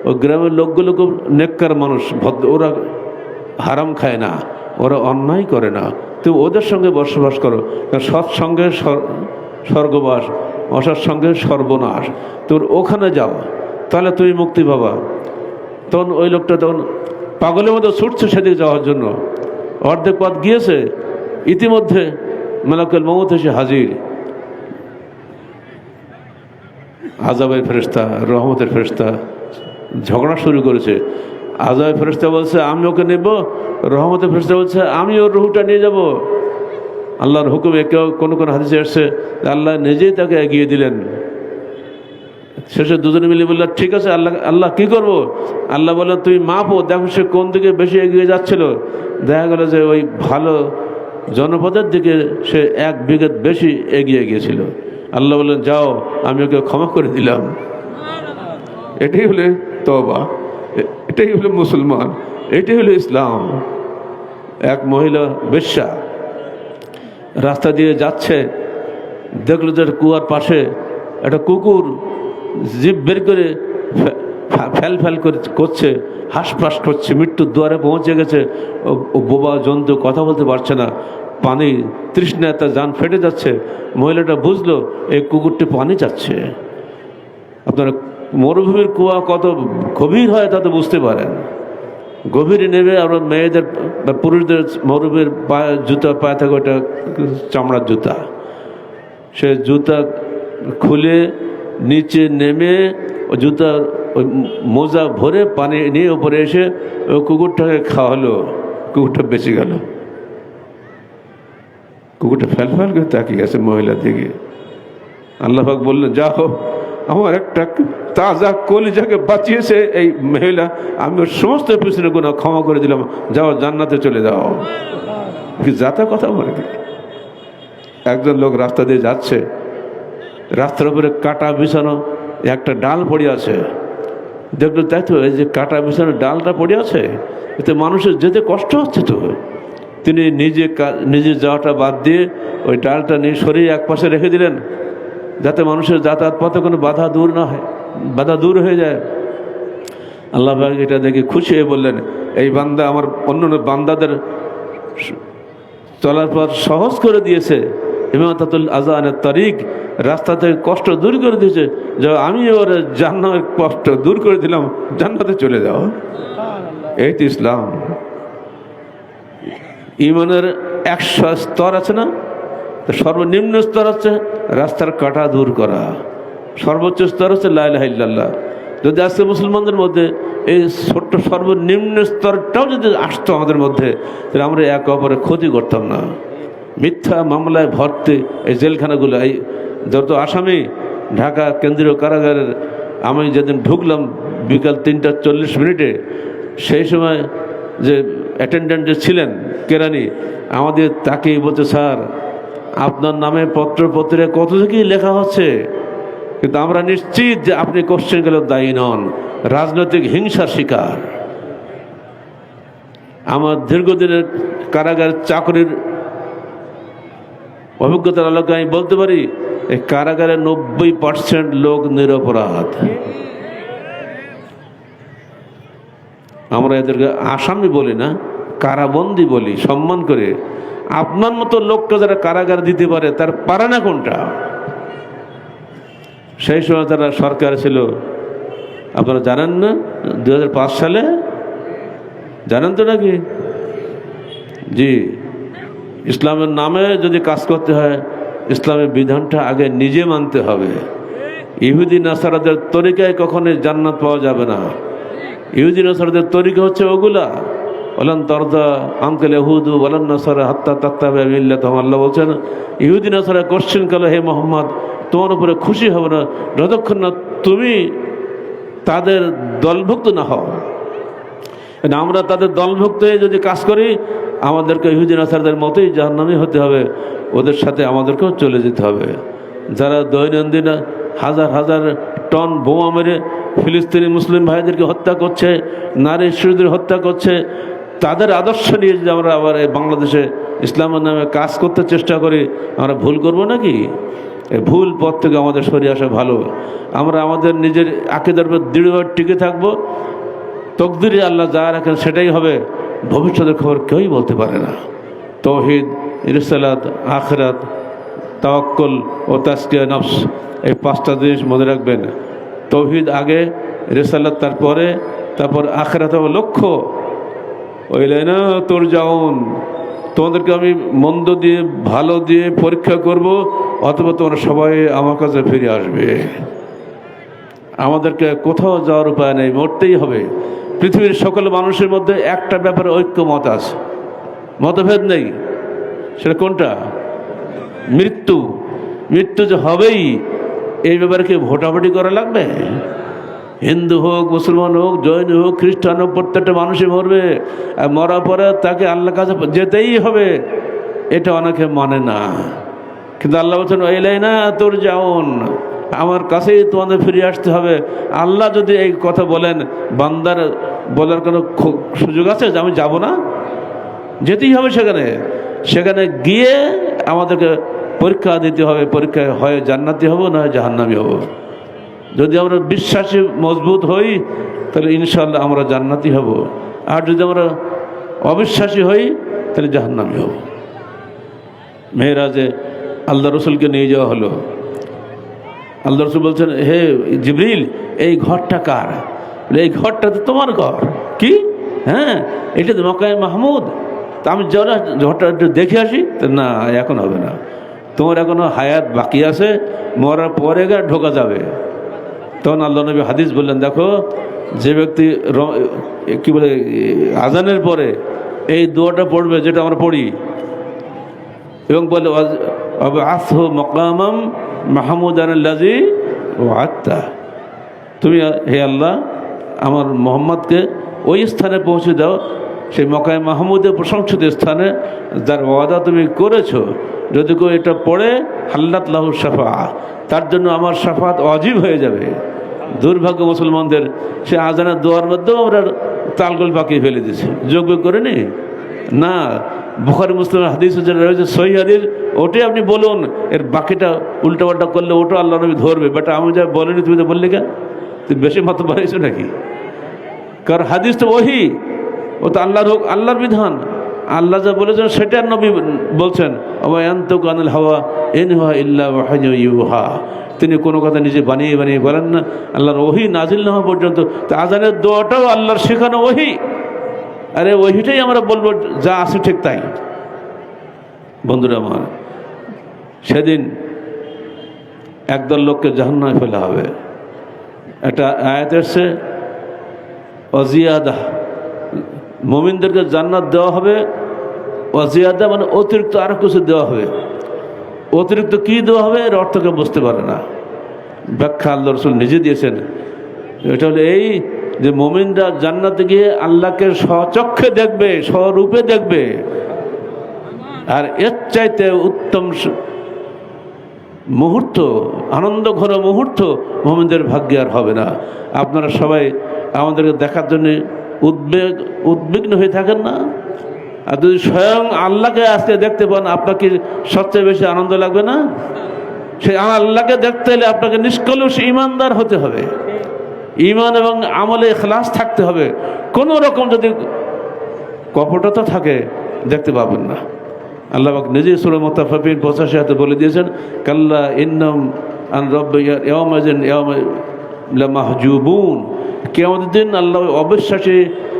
Speaker 1: ওই গ্রামের লোকগুলো খুব নেককার মানুষ, ভদ্র, ওরা হারাম খায় না, ওরা অন্যায় করে না, তুমি ওদের সঙ্গে বসবাস করো। সৎসঙ্গে স্বর্গবাস, অসৎসঙ্গে সর্বনাশ। তোর ওখানে যাও, তাহলে তুমি মুক্তি পাবা। তখন ওই লোকটা তখন পাগলের মতো ছুটছে সেদিকে যাওয়ার জন্য, অর্ধেক পথ গিয়েছে, ইতিমধ্যে মালাকুল মউত এসে হাজির। আযাবের ফেরেশতা, রহমতের ফেরেশতা ঝগড়া শুরু করেছে। আযাবের ফেরেশতা বলছে আমি ওকে নেব, রহমতের ফেরেশতা বলছে আমি ওর রুহটা নিয়ে যাব। আল্লাহর হুকুমে কেউ কোনো কোনো হাদিসে আসছে আল্লাহ নিজেই তাকে এগিয়ে দিলেন। শেষে দুজনে মিলে বললেন ঠিক আছে, আল্লাহ কি করব? আল্লাহ বললেন তুমি মাপো, দেখো সে কোন দিকে বেশি এগিয়ে যাচ্ছিল। দেখা গেল যে ওই ভালো জনপদের দিকে সে 1 বিঘত বেশি এগিয়ে গিয়েছিল। আল্লাহ বললেন যাও, আমি ওকে ক্ষমা করে দিলাম। এটাই হলো তওবা, এটাই হলো মুসলমান, এটাই হলো ইসলাম। এক মহিলা বেশ্যা রাস্তা দিয়ে যাচ্ছে, দেখলো যে কুয়ার পাশে একটা কুকুর জিভ বের করে ফ্যাল ফ্যাল করছে, হাঁসফাঁস করছে, মৃত্যুর দুয়ারে পৌঁছে গেছে। ও বোবা জন্তু, কথা বলতে পারছে না, পানি তৃষ্ণায় তার জান ফেটে যাচ্ছে। মহিলাটা বুঝলো এই কুকুরটি পানি চাচ্ছে। আপনারা মরুভূমির কুয়া কত গভীর হয় তা তো বুঝতে পারেন। গভীরে নেবে, আমরা মেয়েদের বা পুরুষদের মরুভূমির পায়ে জুতা পায়ে থাকে ওটা চামড়ার জুতা, সে জুতা খুলে নিচে নেমে ওই জুতার ওই মোজা ভরে পানি নিয়ে উপরে এসে ওই কুকুরটাকে খাওয়ালো। কুকুরটা বেঁচে গেল। কুকুরটা ফ্যাল ফ্যাল করে তাকিয়ে গেছে মহিলার দিকে। আল্লাহ পাক বললেন যাও, আমার একটা তাজা কলিজাকে বাঁচিয়েছে এই মহিলা, আমি ওর সমস্ত পিছনে গুনাহ ক্ষমা করে দিলাম, যাও জান্নাতে চলে যাও। কি যাতা কথা বলে। একজন লোক রাস্তা দিয়ে যাচ্ছে, রাস্তার উপরে কাটা বিছানো একটা ডাল পড়ে আছে। দেখলো তাই তো, এই যে কাটা বিছানো ডালটা পড়ে আছে, এতে মানুষের যেতে কষ্ট হচ্ছে। তো তিনি নিজের যাওয়াটা বাদ দিয়ে ওই ডালটা নিয়ে সরিয়ে একপাশে রেখে দিলেন, যাতে মানুষের যাতায়াত পথে কোনো বাধা দূর না হয়, বাধা দূর হয়ে যায়। আল্লাহ পাক এটা দেখে খুশি হয়ে বললেন এই বান্দা আমার অন্যান্য বান্দাদের চলার পথ সহজ করে দিয়েছে, ইমাতাতুল আযানের তারিক, রাস্তা থেকে কষ্ট দূর করে দিয়েছে, যে আমি ওর জান্নাতের কষ্ট দূর করে দিলাম, জান্নাতে চলে যাও। এই তো ইসলাম। ঈমানের 100 স্তর আছে না, তো সর্বনিম্ন স্তর হচ্ছে রাস্তার কাটা দূর করা, সর্বোচ্চ স্তর হচ্ছে লা ইলাহা ইল্লাল্লাহ। যদি আজকে মুসলমানদের মধ্যে এই ছোট্ট সর্বনিম্ন স্তরটাও যদি আসতো আমাদের মধ্যে, তাহলে আমরা একে অপরের ক্ষতি করতাম না। মিথ্যা মামলায় ভর্তি এই জেলখানাগুলো, এই যত আসামি ঢাকা কেন্দ্রীয় কারাগারের, আমি যেদিন ঢুকলাম বিকাল 3:40 সেই সময় যে অ্যাটেন্ডেন্ট যে ছিলেন কেরানি, আমাদের তাকেই বলছে স্যার আপনার নামে পত্রে কত থেকে লেখা হচ্ছে, কিন্তু আমরা নিশ্চিত যে আপনি কোশ্চেন গেলে দায়ী নন, রাজনৈতিক হিংসার শিকার। আমার দীর্ঘদিনের কারাগার চাকরির অভিজ্ঞতার আলোকে আমি বলতে পারি এই কারাগারে 90% লোক নিরপরাধ। আমরা এদেরকে আসামি বলি না, কারাবন্দি বলি সম্মান করে। আপনার মতো লোককে যারা কারাগার দিতে পারে তার পারে না কোনটা? সেই সময় তারা সরকার ছিল, আপনারা জানেন না 2005 সালে, জানেন তো নাকি? জি, ইসলামের নামে যদি কাজ করতে হয় ইসলামের বিধানটা আগে নিজে মানতে হবে। ইহুদি নাসারাদের তরিকায় কখনোই জান্নাত পাওয়া যাবে না। ইহুদি নাসারাদের তরিকা হচ্ছে ওগুলা, ওয়ালান তারদা আনকাল ইয়াহুদু ওয়ালান নাসারা হাত্তা তাত্তাবিআ মিল্লাতাহুম। আল্লাহ বলছেন ইহুদি নাসারা কোশ্চেন করলো, হে মোহাম্মদ তোমার উপরে খুশি হবে না যতক্ষণ না তুমি তাদের দলভুক্ত না হও। আমরা তাদের দলভুক্ত হয়ে যদি কাজ করি আমাদেরকে ইহুদি নাসারাদের মতোই জাহান্নামী হতে হবে, ওদের সাথে আমাদেরকেও চলে যেতে হবে। যারা দৈনন্দিন হাজার হাজার টন বোমা মেরে ফিলিস্তিনি মুসলিম ভাইদেরকে হত্যা করছে, নারী শিশুদের হত্যা করছে, তাদের আদর্শ নিয়ে যদি আমরা আবার এই বাংলাদেশে ইসলামের নামে কাজ করতে চেষ্টা করি, আমরা ভুল করব নাকি? এই ভুল পথ থেকে আমাদের সরে আসা ভালো। আমরা আমাদের নিজের আকীদার উপর দৃঢ়ভাবে টিকে থাকবো। তকদিরে আল্লাহ যা রাখেন সেটাই হবে, ভবিষ্যতের খবর কেউই বলতে পারে না। তাওহীদ, রিসালাত, আখিরাত, তাওয়াক্কুল ও তাজকিয়া নফস, এই পাঁচটা জিনিস মনে রাখবেন। তাওহীদ আগে, রিসালাত তারপরে, তারপর আখিরাত হবে লক্ষ্য। ওইলাইনা তুরজাউন, তোমাদেরকে আমি মন্দ দিয়ে ভালো দিয়ে পরীক্ষা করব, অথবা তোমরা সবাই আমার কাছে ফিরে আসবে। আমাদেরকে কোথাও যাওয়ার উপায় নেই, মরতেই হবে। পৃথিবীর সকল মানুষের মধ্যে একটা ব্যাপারে ঐক্যমত আছে, মতভেদ নেই। সেটা কোনটা? মৃত্যু। মৃত্যু যে হবেই, এই ব্যাপারে কি ভোটাভুটি করা লাগবে? হিন্দু হোক, মুসলমান হোক, জৈন হোক, খ্রিস্টান হোক, প্রত্যেকটা মানুষই মরবে। আর মরার পরে তাকে আল্লাহর কাছে যেতেই হবে, এটা অনেকে মানে না। কিন্তু আল্লাহ বলছেন ওইলাইনা তুরজাউন, আমার কাছেই তোমাদের ফিরে আসতে হবে। আল্লাহ যদি এই কথা বলেন, বান্দার বলার কোনো সুযোগ আছে যে আমি যাব না? যেতেই হবে সেখানে। সেখানে গিয়ে আমাদেরকে পরীক্ষা দিতে হবে। পরীক্ষায় হয় জান্নাতি হব, না হয় জাহান্নামী হব। যদি আমরা বিশ্বাসী মজবুত হই তাহলে ইনশাআল্লাহ আমরা জান্নাতি হব, আর যদি আমরা অবিশ্বাসী হই তাহলে জাহান্নামী হব। মেরাজে আল্লাহ রসুলকে নিয়ে যাওয়া হলো। আল্লাহ রসুল বলছেন, হে জিবরিল, এই ঘরটা কার? এই ঘরটা তো তোমার ঘর। কি? হ্যাঁ, এটা তো মক্কায়ে মাহমুদ। তা আমি ঘরটা একটু দেখে আসি। না, এখন হবে না, তোমার এখনো হায়াত বাকি আছে, মরার পরে ঢোকা যাবে। তখন আল্লাহ নবী হাদিস বললেন, দেখো যে ব্যক্তি কি বলে আজানের পরে এই দোয়াটা পড়বে, যেটা আমরা পড়ি, এবং বলে আসহু মাকামাম মাহমুদান আল্লাযী ওয়া'আদতা, তুমি হে আল্লাহ আমার মোহাম্মদকে ওই স্থানে পৌঁছে দাও, সেই মক্কায়ে মাহমুদের প্রশংসিত স্থানে যার ওয়াদা তুমি করেছো। যদি কেউ এটা পড়ে হাল্লাত লাহু শাফা, তার জন্য আমার শাফাত ওয়াজিব হয়ে যাবে। দুর্ভাগ্য মুসলমানদের, সে আজানের দোয়ার মধ্যেও আমরা তালগোল পাকিয়ে ফেলে দিয়েছি, যোগ্য করে নি না। বুখারী মুসলিমের হাদিস যেটা রয়েছে সহিহ হাদিস, ওটাই আপনি বলুন, এর বাকিটা উল্টাপাল্টা করলে ওটা আল্লাহ নবী ধরবে। বাট আমি যা বলিনি, তুমি তো বললি কেন? তুমি বেশি মত বাড়াইছো নাকি? কারণ হাদিস তো ওহি, ও তো আল্লাহর হোক, আল্লাহর বিধান। আল্লাহ যা বলেছেন সেটা নবী বলছেন, ওয়া ইয়ানতিকু আনিল হাওয়া ইন হুয়া ইল্লা ওয়াহয়ুন ইউহা। তিনি কোনো কথা নিজে বানিয়ে বানিয়ে বলেন না, আল্লাহর ওহি নাজিল না হওয়া পর্যন্ত। তো আজানের দোয়াটাও আল্লাহর শেখানো ওহি। আরে ওহিটাই আমরা বলবো যা আছে ঠিক তাই। বন্ধুরা আমার, সেদিন একদল লোককে জাহান্নামে ফেলা হবে। একটা আয়াত এসছে, ওয়াজিয়াদা, মুমিনদেরকে জান্নাত দেওয়া হবে। ওয়াজিয়াদা মানে অতিরিক্ত আরো কিছু দেওয়া হবে। অতিরিক্ত কি দেওয়া হবে এর অর্থকে বুঝতে পারে না। ব্যাখ্যা আল্লাহ রসুল নিজে দিয়েছেন। এটা হলো এই যে মুমিনরা জান্নাতে গিয়ে আল্লাহকে স্বচক্ষে দেখবে, স্বরূপে দেখবে। আর এর চাইতে উত্তম মুহূর্ত, আনন্দ ঘন মুহূর্ত মুমিনদের ভাগ্যে আর হবে না। আপনারা সবাই আমাদেরকে দেখার জন্য উদ্বিগ্ন হয়ে থাকেন না? আর যদি স্বয়ং আল্লাহকে আজকে দেখতে পান, আপনার কি সবচেয়ে বেশি আনন্দ লাগবে না? সেই আল্লাহকে দেখতে হলে আপনাকে নিষ্কলুষ ঈমানদার হতে হবে। ঈমান এবং আমলে ইখলাস থাকতে হবে। কোনো রকম যদি কপটতা থাকে দেখতে পাবেন না। আল্লাহ পাক নিজেই সূরা মুতাফফিফিন 85 বলে দিয়েছেন, কাল্লা ইন্নাহুম আন রাব্বিহিম ইয়াওমাইযিন লামাহজুবুন। কিয়ামতের দিন আল্লাহ অবিশ্বাসী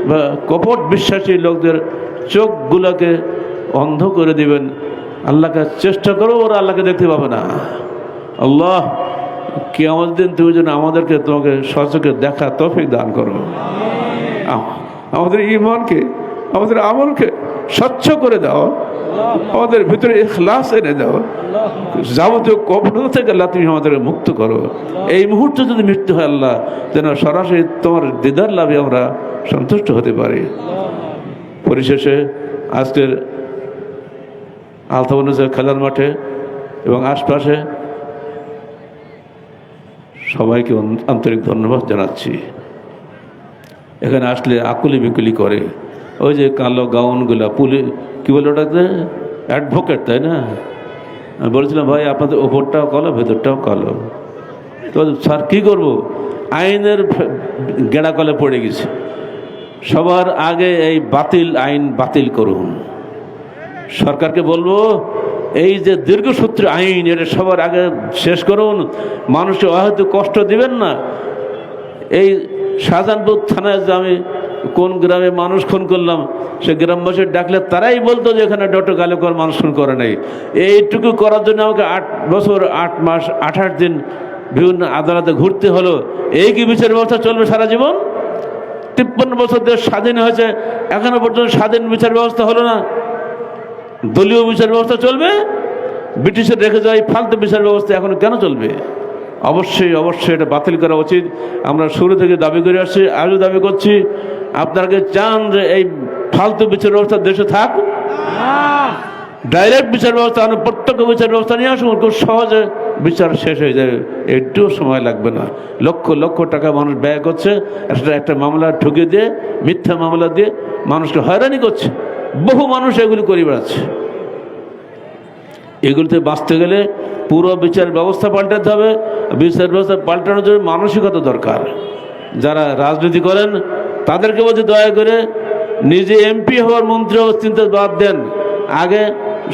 Speaker 1: বা কপট বিশ্বাসী লোকদের চোখগুলোকে অন্ধ করে দিবেন। আল্লাহকে চেষ্টা করো, ওরা আল্লাহকে দেখতে পাবে না। আল্লাহ কিয়ামতের দিন তুমি যেন আমাদেরকে তোমাকে সচক্ষে দেখা তৌফিক দান করো। আমাদের ঈমানকে আমাদের আমলকে স্বচ্ছ করে দাও, আমাদের ভিতরে ইখলাস এনে দাও, যাবতীয় কপটতা থেকে আল্লাহ তুমি আমাদেরকে মুক্ত করো। এই মুহূর্তে যদি মৃত্যু হয় আল্লাহ, যেন সরাসরি তোমার দিদার লাভে আমরা সন্তুষ্ট হতে পারি। পরিশেষে আজকের আলতাফ খেলার মাঠে এবং আশপাশে সবাইকে আন্তরিক ধন্যবাদ জানাচ্ছি। এখানে আসলে আকুলি বিকুলি করে, ওই যে কালো গাউনগুলা পুলিশ কী বলে ওটাতে অ্যাডভোকেট, তাই না? আমি বলেছিলাম ভাই আপনাদের ওপরটাও কালো ভেতরটাও কালো, তো স্যার কী করবো, আইনের গেঁড়াকলে পড়ে গেছে। সবার আগে এই বাতিল আইন বাতিল করুন। সরকারকে বলবো এই যে দীর্ঘসূত্র আইন এটা সবার আগে শেষ করুন, মানুষকে হয়তো কষ্ট দিবেন না। এই শাহজাহানপুর থানায় যে আমি কোন গ্রামে মানুষ খুন করলাম, সে গ্রামবাসী ডাকলে তারাই বলতো যে এখানে ডক্টর কালেকর মানুষ খুন করে নাই। এইটুকু করার জন্য আমাকে 8 বছর 8 মাস 28 দিন বিভিন্ন আদালতে ঘুরতে হলো। এই কি বিচার ব্যবস্থা চলবে সারা জীবন? 53 বছর দেশ স্বাধীন হয়েছে, এখনো পর্যন্ত স্বাধীন বিচার ব্যবস্থা হলো না। দলীয় বিচার ব্যবস্থা চলবে, ব্রিটিশের রেখে যাওয়া ফালতু বিচার ব্যবস্থা এখন কেন চলবে? অবশ্যই অবশ্যই এটা বাতিল করা উচিত। আমরা শুরু থেকে দাবি করে আসছি, আজও দাবি করছি। আপনারা কি চান যে এই ফালতু বিচার ব্যবস্থা দেশে থাক? ডাইরেক্ট বিচার ব্যবস্থা, প্রত্যক্ষ বিচার ব্যবস্থা নিয়ে আসুন, খুব সহজে বিচার শেষ হয়ে যাবে, একটুও সময় লাগবে না। লক্ষ লক্ষ টাকা মানুষ ব্যয় করছে একটা মামলা ঠকিয়ে দিয়ে, মিথ্যা মামলা দিয়ে মানুষকে হয়রানি করছে। বহু মানুষ এগুলি করে বেড়াচ্ছে। এগুলিতে বাঁচতে গেলে পুরো বিচার ব্যবস্থা পাল্টাতে হবে। বিচার ব্যবস্থা পাল্টানোর জন্য মানসিকতা দরকার। যারা রাজনীতি করেন তাদেরকে বলছি, দয়া করে নিজে এমপি হওয়ার মন্ত্রী হওয়ার চিন্তা বাদ দেন, আগে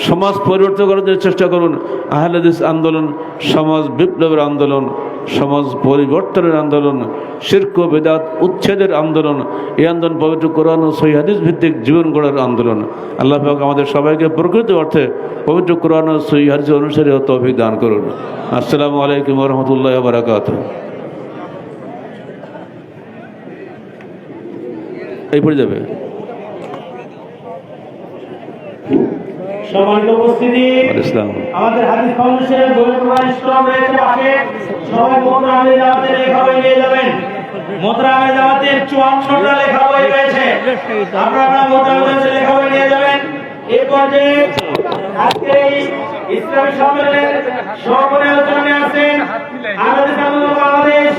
Speaker 1: সমাজ পরিবর্তন করার চেষ্টা করুন। আহলে হাদিস আন্দোলন সমাজ বিপ্লবের আন্দোলন, সমাজ পরিবর্তনের আন্দোলন, শিরক ও বিদআত উচ্ছেদের আন্দোলন। এই আন্দোলন পবিত্র কোরআন ও সহিহ হাদিস ভিত্তিক জীবন গড়ার আন্দোলন। আল্লাহ পাক আমাদের সবাইকে প্রকৃত অর্থে পবিত্র কোরআন ও সহিহ হাদিস অনুসারে তৌফিক দান করুন। আসসালামু আলাইকুম ওয়া রাহমাতুল্লাহি ওয়া বারাকাতুহু। এই পড়ে যাবে।
Speaker 2: সম্মানিত উপস্থিতি, আমাদের হাদিস ফাউন্ডেশনের গোবিন্দপুর স্টল রয়েছে পাশে। সবাই মোহতরামে জামাতের লেখা বই নিয়ে যাবেন। মোহতরামে জামাতের 54টা লেখা বই রয়েছে, আপনারা মোহতরামে জামাতের লেখা বই নিয়ে যাবেন। এই পর্যায়ে আজকে এই ইসলামী সম্মেলনের সভাপতি আলোচনায় আছেন আহলে হাদিস বাংলাদেশ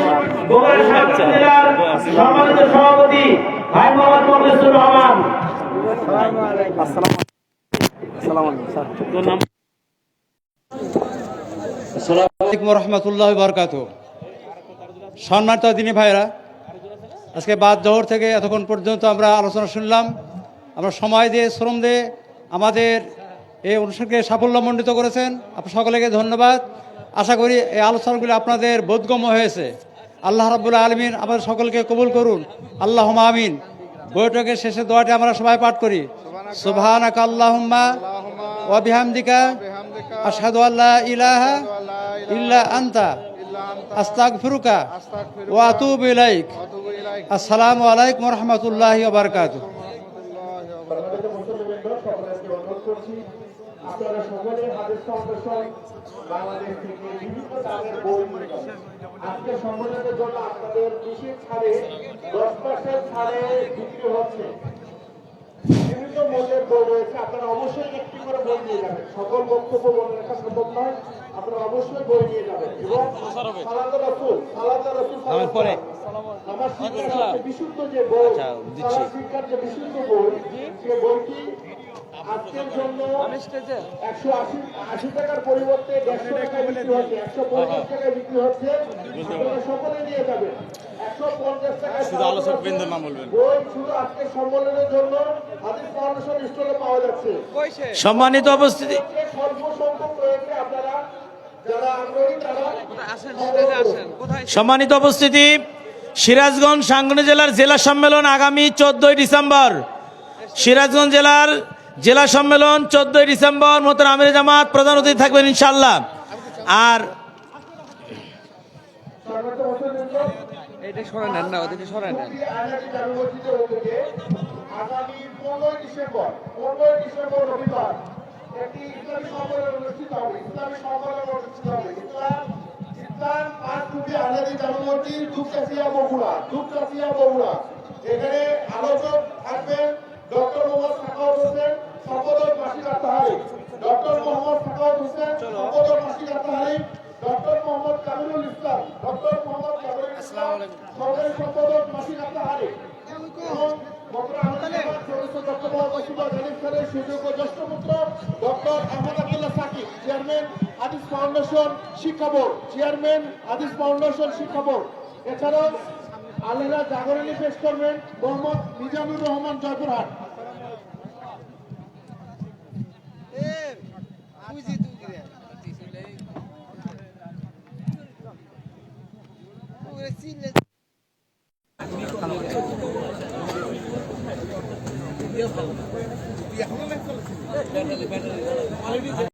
Speaker 2: বগুড়া সাতক্ষীরা জেলার সম্মানিত সভাপতি ভাই মোহাম্মদ মুখলিসুর রহমান।
Speaker 3: আসসালামু আলাইকুম রহমতুল্লাহি বারাকাতুহু। সম্মানিত দিনী ভাইরা, আজকে বাদ জোহর থেকে এতক্ষণ পর্যন্ত আমরা আলোচনা শুনলাম। আমরা সময় দিয়ে শ্রম দিয়ে আমাদের এই অনুষ্ঠানকে সাফল্যমণ্ডিত করেছেন, আপনার সকলকে ধন্যবাদ। আশা করি এই আলোচনাগুলি আপনাদের বোধগম্য হয়েছে। আল্লাহ রাব্বুল আলামিন আমাদের সকলকে কবুল করুন, আল্লাহুম্মা আমিন। বৈঠকের শেষে দোয়াটি আমরা সবাই পাঠ করি, সুবহানাকা আল্লাহুম্মা ওয়া বিহামদিকা আশহাদু আল্লা ইলাহা ইল্লা আনতা আস্তাগফিরুকা ওয়া আতুবু ইলাইক। আসসালামু আলাইকুম ওয়া রাহমাতুল্লাহি ওয়া বারাকাতুহু।
Speaker 4: আপনারা সকলে হাদিস ফাউন্ডেশন বাংলাদেশ থেকে বিভিন্ন দামের বই আজকে সম্মেলনের জন্য আপনাদের বিশেষ ছাড়ে 10% ছাড়ে বিক্রি হচ্ছে। বিভিন্ন মূল্যের বই রয়েছে, আপনারা অবশ্যই একটি করে বই নিয়ে যাবেন। সকল বক্তব্য মনে রাখা সম্ভব নয়, আপনারা অবশ্যই বই নিয়ে যাবেন। এবং সালাত রাসূল পরে আমার শিক্ষার বিশুদ্ধ যে বই, শিক্ষার যে বিশুদ্ধ বই, সে বইটি আজকের জন্য 180 টাকার পরিবর্তে 150 টাকায় বিক্রি হচ্ছে, 150 টাকায় বিক্রি হচ্ছে। আপনারা সকলে নিয়ে যাবেন। 150 টাকায় শুধু আলোচক বৃন্দের নাম বলবেন। বই শুধু আজকের সম্মেলনের জন্য হাদিস ফাউন্ডেশন স্টলে পাওয়া যাচ্ছে।
Speaker 3: সম্মানিত উপস্থিতি,
Speaker 4: সর্বসংখ্যক রয়েছে, আপনারা যারা আগ্রহী তারা
Speaker 3: সম্মানিত উপস্থিতি, সিরাজগঞ্জ সাংগঠনিক জেলার জেলা সম্মেলন আগামী 14 ডিসেম্বর। সিরাজগঞ্জ জেলার জেলা সম্মেলন 14 ডিসেম্বর। মোহতারাম আমির জামাত প্রধান অতিথি থাকবেন ইনশাআল্লাহ। আর
Speaker 4: এটা সরাই নেন না, ওদিকে সরাই নেন। আগামী 15ই ডিসেম্বর রবিবার একটি ইসলামী সম্মেলন অনুষ্ঠিত হবে। ইসলাম পাঁচরূপী আজাদি জামে মসজিদ দুপচাচিয়া বগুড়া। এখানে আলোচক থাকবেন ডক্টর মোহাম্মদ সাখাওয়াত হোসেন, সম্পাদক মাসিদ আত্তাহারি, ডক্টর মোহাম্মদ সাখাওয়াত হোসেন, সম্পাদক মাসিদ আত্তাহারি, ডক্টর মোহাম্মদ কাবিরুল ইসলাম, সরকারি সম্পাদক মাসিদ আত্তাহারি এবং সুযোগ্য জ্যেষ্ঠ পুত্র ডক্টর আহমদ আব্দুল্লাহ সাকিব, চেয়ারম্যান হাদিস ফাউন্ডেশন শিক্ষা বোর্ড। এছাড়াও আল্লাহরা জাগরণী পেশ করবেন মোহাম্মদ মিজানুর রহমান জয়পুরহাট।